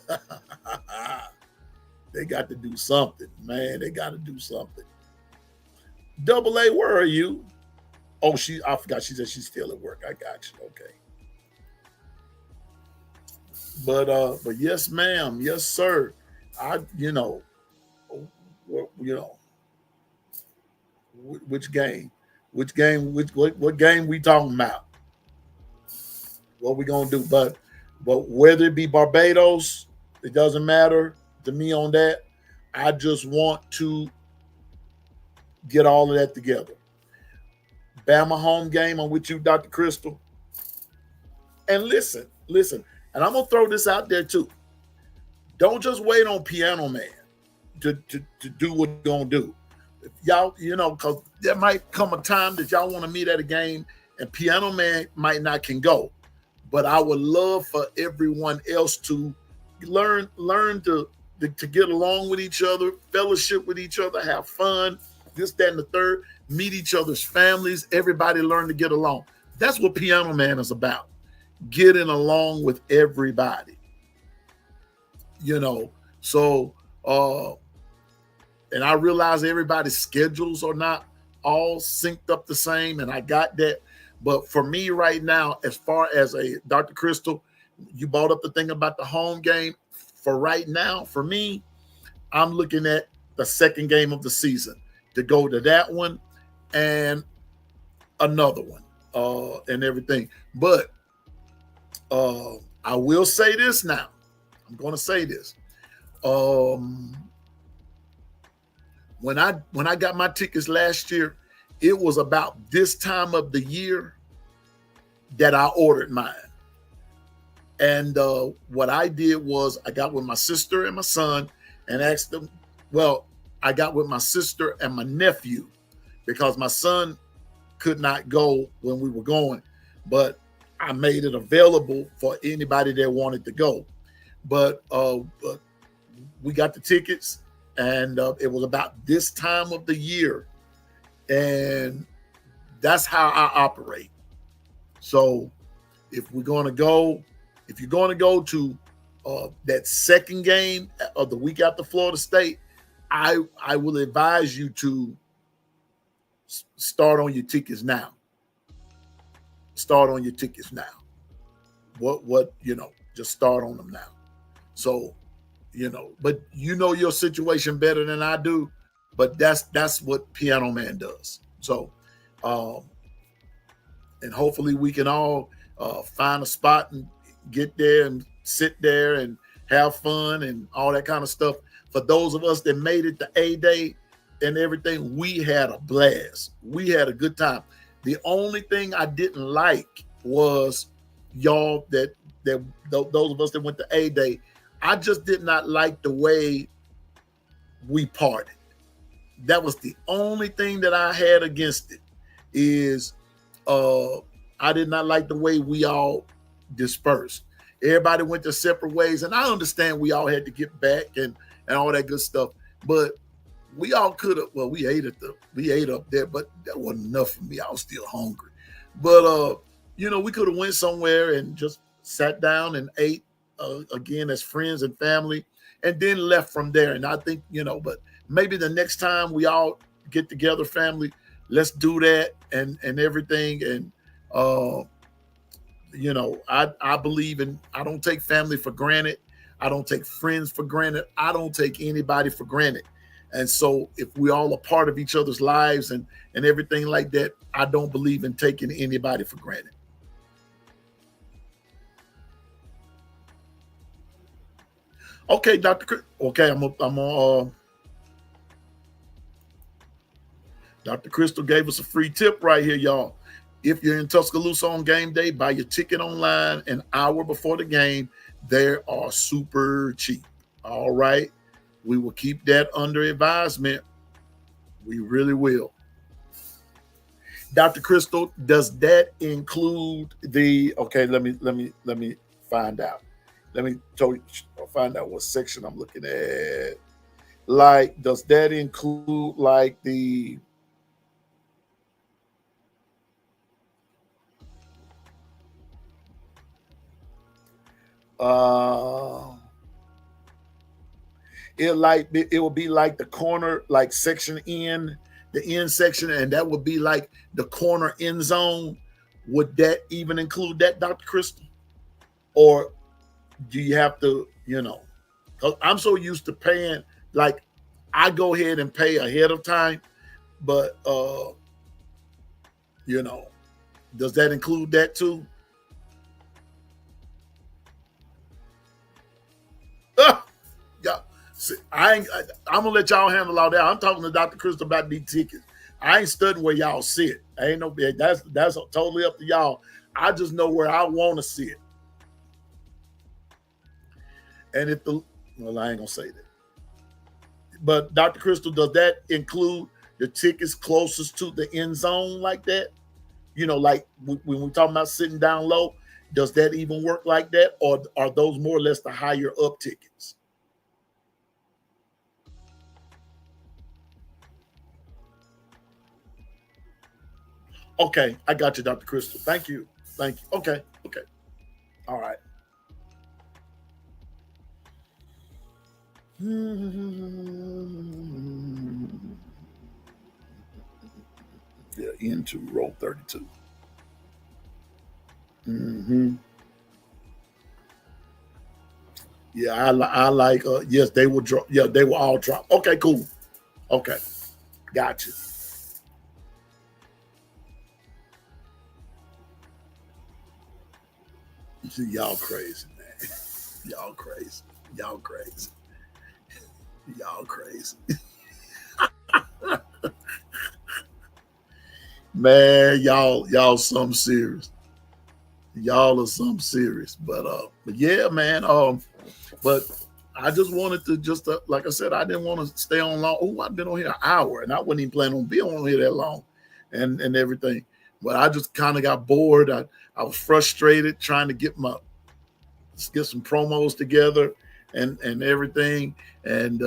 got to do something, man. They got to do something. Double A, where are you? Oh, I forgot. She said she's still at work. I got you. Okay. But yes, ma'am. Yes, sir. Which game? What game we talking about? What we gonna do? But whether it be Barbados, it doesn't matter to me on that. I just want to get all of that together. Bama home game, I'm with you, Dr. Crystal. And listen, and I'm gonna throw this out there too. Don't just wait on Piano Man to do what you're gonna do. If y'all, because there might come a time that y'all want to meet at a game and Piano Man might not can go. But I would love for everyone else to learn to get along with each other, fellowship with each other, have fun, this, that, and the third, meet each other's families, everybody learn to get along. That's what Piano Man is about. Getting along with everybody. So and I realize everybody's schedules are not all synced up the same, and I got that. But for me right now, as far as Dr. Crystal, you brought up the thing about the home game. For right now, for me, I'm looking at the second game of the season to go to that one and another one and everything. But I will say this now. I'm going to say this. When I got my tickets last year, it was about this time of the year that I ordered mine. And what I did was I got with my sister and my son and asked them, well, I got with my sister and my nephew because my son could not go when we were going, but I made it available for anybody that wanted to go. But we got the tickets, and it was about this time of the year, and that's how I operate. So if you're going to go to that second game of the week after Florida State, I will advise you to start on your tickets now. Start on your tickets now. What just start on them now. So, but your situation better than I do. But that's what Piano Man does. So, and hopefully we can all find a spot and get there and sit there and have fun and all that kind of stuff. For those of us that made it to A-Day and everything, we had a blast. We had a good time. The only thing I didn't like was y'all that those of us that went to A-Day, I just did not like the way we partied. That was the only thing that I had against it, is I did not like the way we all dispersed. Everybody went their separate ways, and I understand we all had to get back and all that good stuff, but we all could have. Well, we ate up there, but that wasn't enough for me. I was still hungry, but we could have went somewhere and just sat down and ate again as friends and family, and then left from there. And I think but maybe the next time we all get together, family, let's do that and everything. And I believe in, I don't take family for granted. I don't take friends for granted. I don't take anybody for granted. And so if we all are part of each other's lives and everything like that, I don't believe in taking anybody for granted. Okay, Dr. Chris. Okay, I'm on. Dr. Crystal gave us a free tip right here, y'all. If you're in Tuscaloosa on game day, buy your ticket online an hour before the game. They are super cheap. All right. We will keep that under advisement. We really will. Dr. Crystal, does that include the? Okay, let me find out. Let me find out what section I'm looking at. Like, does that include like the? It will be like the corner, like section in the end section, and that would be like the corner end zone. Would that even include that, Dr. Crystal? Or do you have to, because I'm so used to paying, like I go ahead and pay ahead of time, but does that include that too? Yeah, see, I'm gonna let y'all handle all that. I'm talking to Dr. Crystal about these tickets. I ain't studying where y'all sit. Ain't no, that's totally up to y'all. I just know where I want to sit. And I ain't gonna say that. But Dr. Crystal, does that include the tickets closest to the end zone like that? Like when we're talking about sitting down low, does that even work like that? Or are those more or less the higher up tickets? Okay, I got you, Dr. Crystal. Thank you. Okay. All right. Yeah, into row 32. Yeah, I like. Yes, they will drop. Yeah, they will all drop. Okay, cool. Okay, gotcha. Y'all crazy, man. Y'all crazy. Y'all crazy. Y'all crazy. Man, y'all something serious. Y'all are something serious. But yeah, man. But I just wanted to like I said, I didn't want to stay on long. Oh, I've been on here an hour, and I wasn't even planning on being on here that long, and everything. But I just kind of got bored. I was frustrated trying to get some promos together and everything, and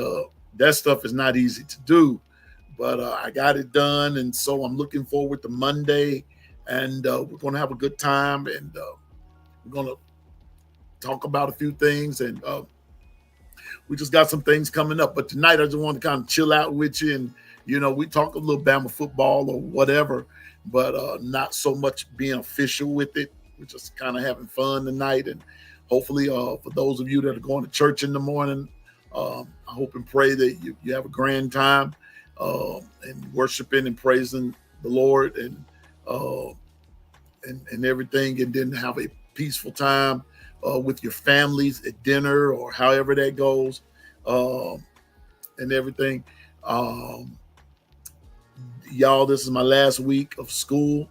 that stuff is not easy to do. But I got it done, and so I'm looking forward to Monday, and we're gonna have a good time, and we're gonna talk about a few things, and we just got some things coming up. But tonight, I just want to kind of chill out with you We talk a little Bama football or whatever, but not so much being official with it. We're just kind of having fun tonight. And hopefully, for those of you that are going to church in the morning, I hope and pray that you have a grand time and worshiping and praising the Lord uh, and everything, and then have a peaceful time with your families at dinner or however that goes, and everything. Um, y'all, this is my last week of school.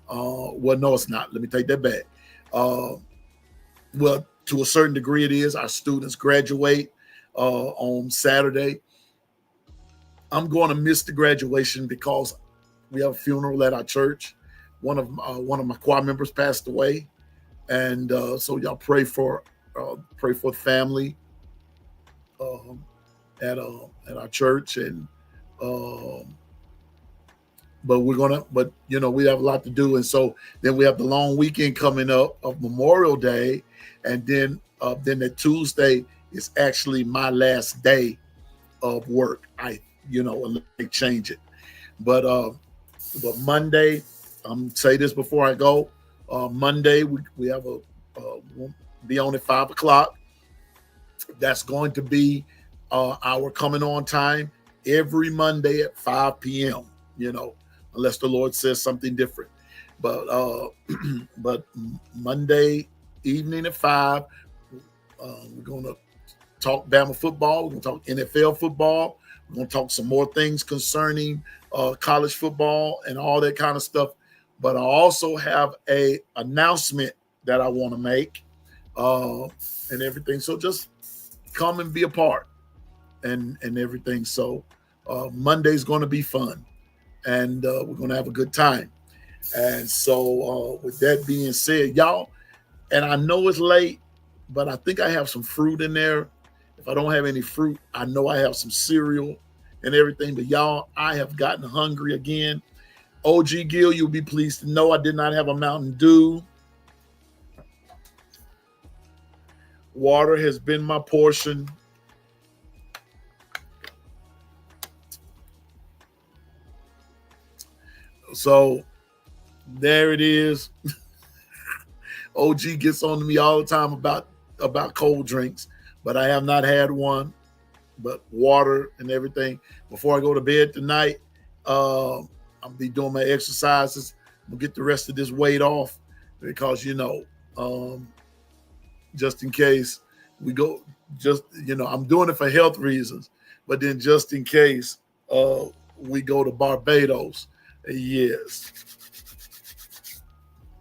Well, no, it's not. Let me take that back. Well, to a certain degree, it is. Our students graduate on Saturday. I'm going to miss the graduation because we have a funeral at our church. One of my choir members passed away, and so y'all pray for the family at our church, and but we have a lot to do, and so then we have the long weekend coming up of Memorial Day, and then that Tuesday is actually my last day of work. Unless they change it, but Monday, I'm say this before I go. Monday we have we'll be on at 5:00. That's going to be our coming on time every Monday at 5 p.m. Unless the Lord says something different. But but Monday evening at 5, we're going to talk Bama football. We're going to talk NFL football. We're going to talk some more things concerning college football and all that kind of stuff. But I also have a announcement that I want to make and everything. So just come and be a part and everything. So Monday's going to be fun, and we're going to have a good time. And so with that being said, y'all, and I know it's late, but I think I have some fruit in there. If I don't have any fruit, I know I have some cereal and everything. But y'all, I have gotten hungry again. OG Gill, you'll be pleased to know I did not have a Mountain Dew. Water has been my portion. So there it is. OG gets on to me all the time about cold drinks, but I have not had one. But water and everything. Before I go to bed tonight, I'll be doing my exercises. I'm gonna get the rest of this weight off because just in case we go, I'm doing it for health reasons, but then just in case we go to Barbados, yes,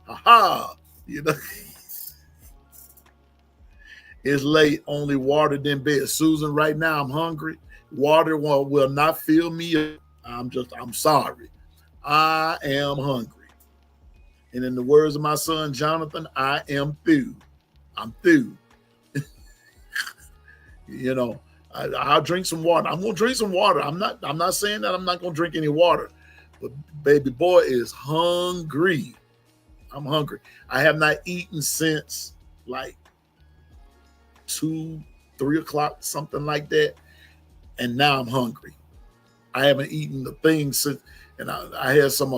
aha, it's late. Only water then bed. Susan, right now I'm hungry. Water will not fill me up. I'm sorry. I am hungry. And in the words of my son Jonathan, I am through. I'm through. I'll drink some water. I'm gonna drink some water. I'm not saying that I'm not gonna drink any water, but baby boy is hungry. I'm hungry. I have not eaten since like 2, 3 o'clock, something like that. And now I'm hungry. I haven't eaten the thing since, and I had some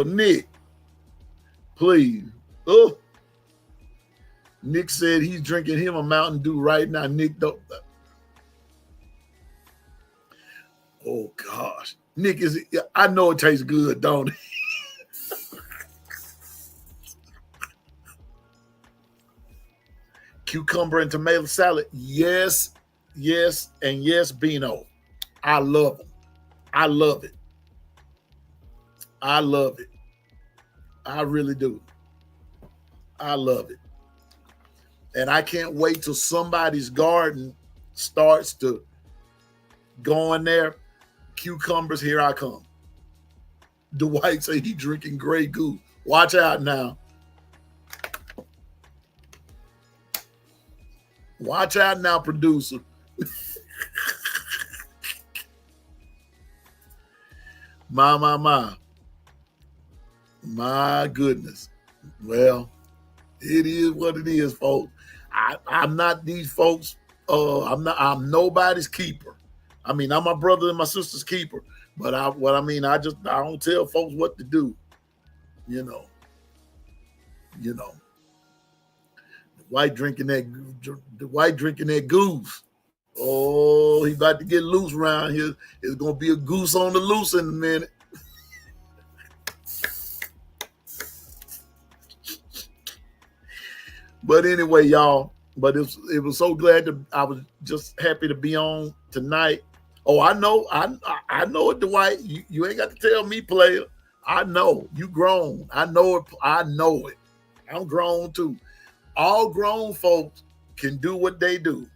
Nick, please. Oh, Nick said he's drinking him a Mountain Dew right now. Nick, don't. Oh gosh, Nick I know it tastes good, don't it? Cucumber and tomato salad, yes, and yes, Beano. I love them. I love it. I love it. I really do. I love it. And I can't wait till somebody's garden starts to go in there. Cucumbers, here I come. Dwight say he drinking Grey Goose. Watch out now. Watch out now, producer. My goodness. Well, it is what it is, folks. I'm not these folks I'm nobody's keeper. I mean, I'm my brother and my sister's keeper. But I don't tell folks what to do. You know, you know. The white drinking that goose. Oh, he about to get loose around here. It's gonna be a goose on the loose in a minute. But anyway, y'all. But it was so glad to. I was just happy to be on tonight. Oh, I know it, Dwight. You ain't got to tell me, player. I know you grown. I know it. I know it. I'm grown too. All grown folks can do what they do.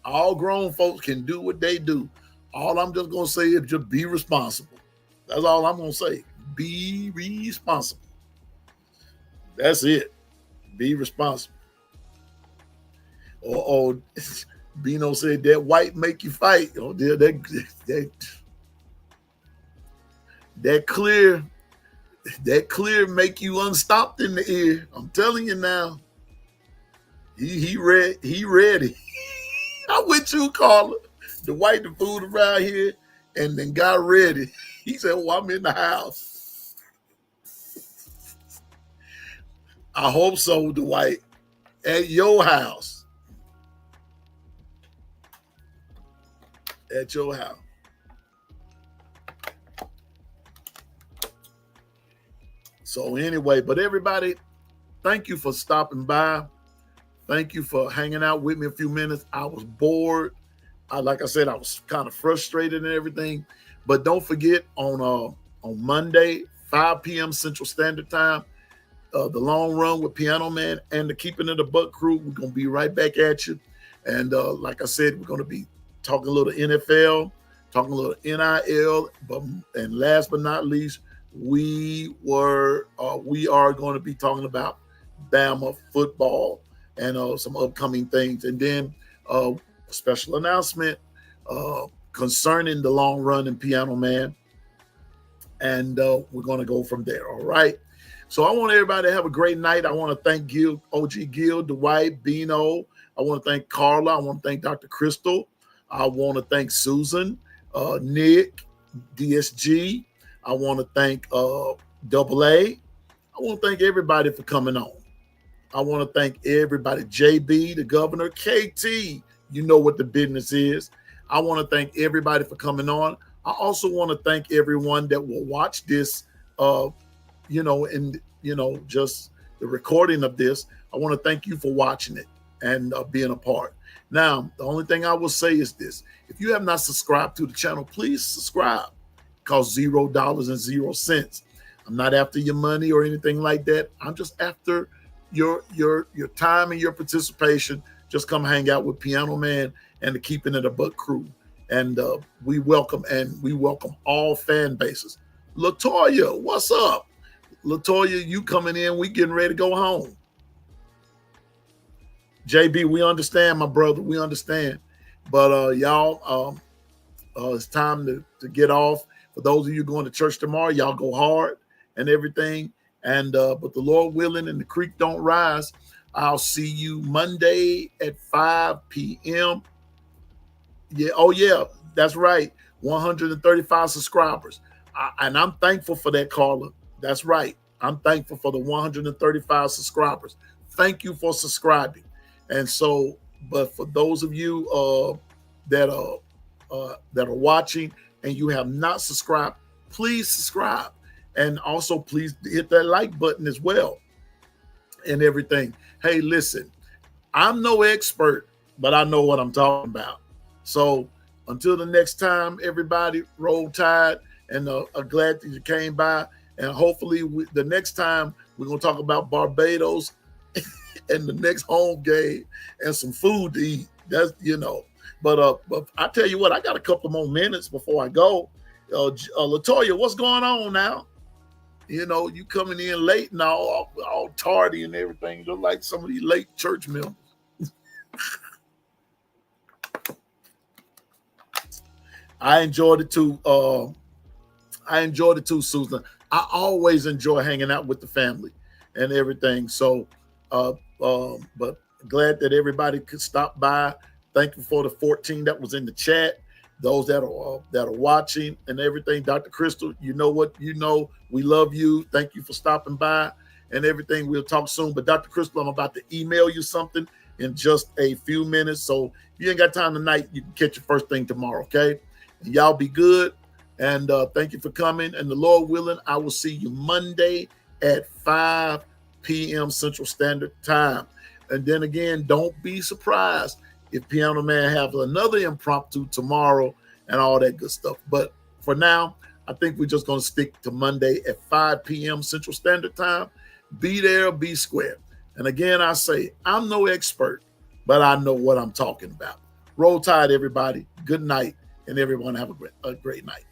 All grown folks can do what they do. All I'm just gonna say is just be responsible. That's all I'm gonna say. Be responsible. That's it. Be responsible. Or Bino said that white make you fight. Oh, that clear make you unstopped in the ear. I'm telling you now. He ready. I with you, Carla. The white the food around here and then got ready. He said, "Oh, I'm in the house." I hope so, Dwight. At your house. At your house. So anyway, but everybody, thank you for stopping by. Thank you for hanging out with me a few minutes. I was bored. Like I said, I was kind of frustrated and everything. But don't forget on Monday, 5 p.m. Central Standard Time, the Long Run with Piano Man and the Keeping It a Buck crew. We're going to be right back at you. And like I said, we're going to be talking a little NFL, talking a little NIL, and last but not least, we are going to be talking about Bama football and some upcoming things. And then a special announcement concerning the Long Run and Piano Man. And we're going to go from there. All right. So I want everybody to have a great night. I want to thank Gil, OG Gil, Dwight, Bino. I want to thank Carla. I want to thank Dr. Crystal. I want to thank Susan, Nick, DSG. I want to thank Double A. I want to thank everybody for coming on. I want to thank everybody. JB, the governor, KT, you know what the business is. I want to thank everybody for coming on. I also want to thank everyone that will watch this, just the recording of this. I want to thank you for watching it and being a part. Now, the only thing I will say is this. If you have not subscribed to the channel, please subscribe. It costs $0.00. I'm not after your money or anything like that. I'm just after your time and your participation. Just come hang out with Piano Man and the Keeping It a Buck crew. And we welcome all fan bases. Latoya, what's up? Latoya, you coming in. We getting ready to go home. JB, we understand, my brother. We understand. But y'all, it's time to get off. For those of you going to church tomorrow, y'all go hard and everything. And but the Lord willing and the creek don't rise, I'll see you Monday at 5 p.m. Yeah, oh yeah, that's right. 135 subscribers. And I'm thankful for that, Carla. That's right. I'm thankful for the 135 subscribers. Thank you for subscribing. And so, but for those of you that are watching and you have not subscribed, please subscribe. And also, please hit that like button as well and everything. Hey, listen, I'm no expert, but I know what I'm talking about. So until the next time, everybody, roll tide. And I'm glad that you came by. And hopefully the next time we're going to talk about Barbados and the next home game and some food to eat. That's, but I tell you what, I got a couple more minutes before I go. Latoya, what's going on now? You coming in late and all tardy and everything, just like some of these late church members. I enjoyed it too. Susan. I always enjoy hanging out with the family and everything. So, but Glad that everybody could stop by. Thank you for the 14 that was in the chat. Those that are watching and everything. Dr. Crystal, you know what you know. We love you. Thank you for stopping by and everything. We'll talk soon. But Dr. Crystal, I'm about to email you something in just a few minutes. So if you ain't got time tonight, you can catch your first thing tomorrow, okay? And y'all be good. And thank you for coming. And the Lord willing, I will see you Monday at 5 p.m. Central Standard Time. And then again, don't be surprised if Piano Man have another impromptu tomorrow and all that good stuff. But for now, I think we're just going to stick to Monday at 5 p.m. Central Standard Time. Be there, be square. And again, I say, I'm no expert, but I know what I'm talking about. Roll Tide, everybody. Good night, and everyone have a great night.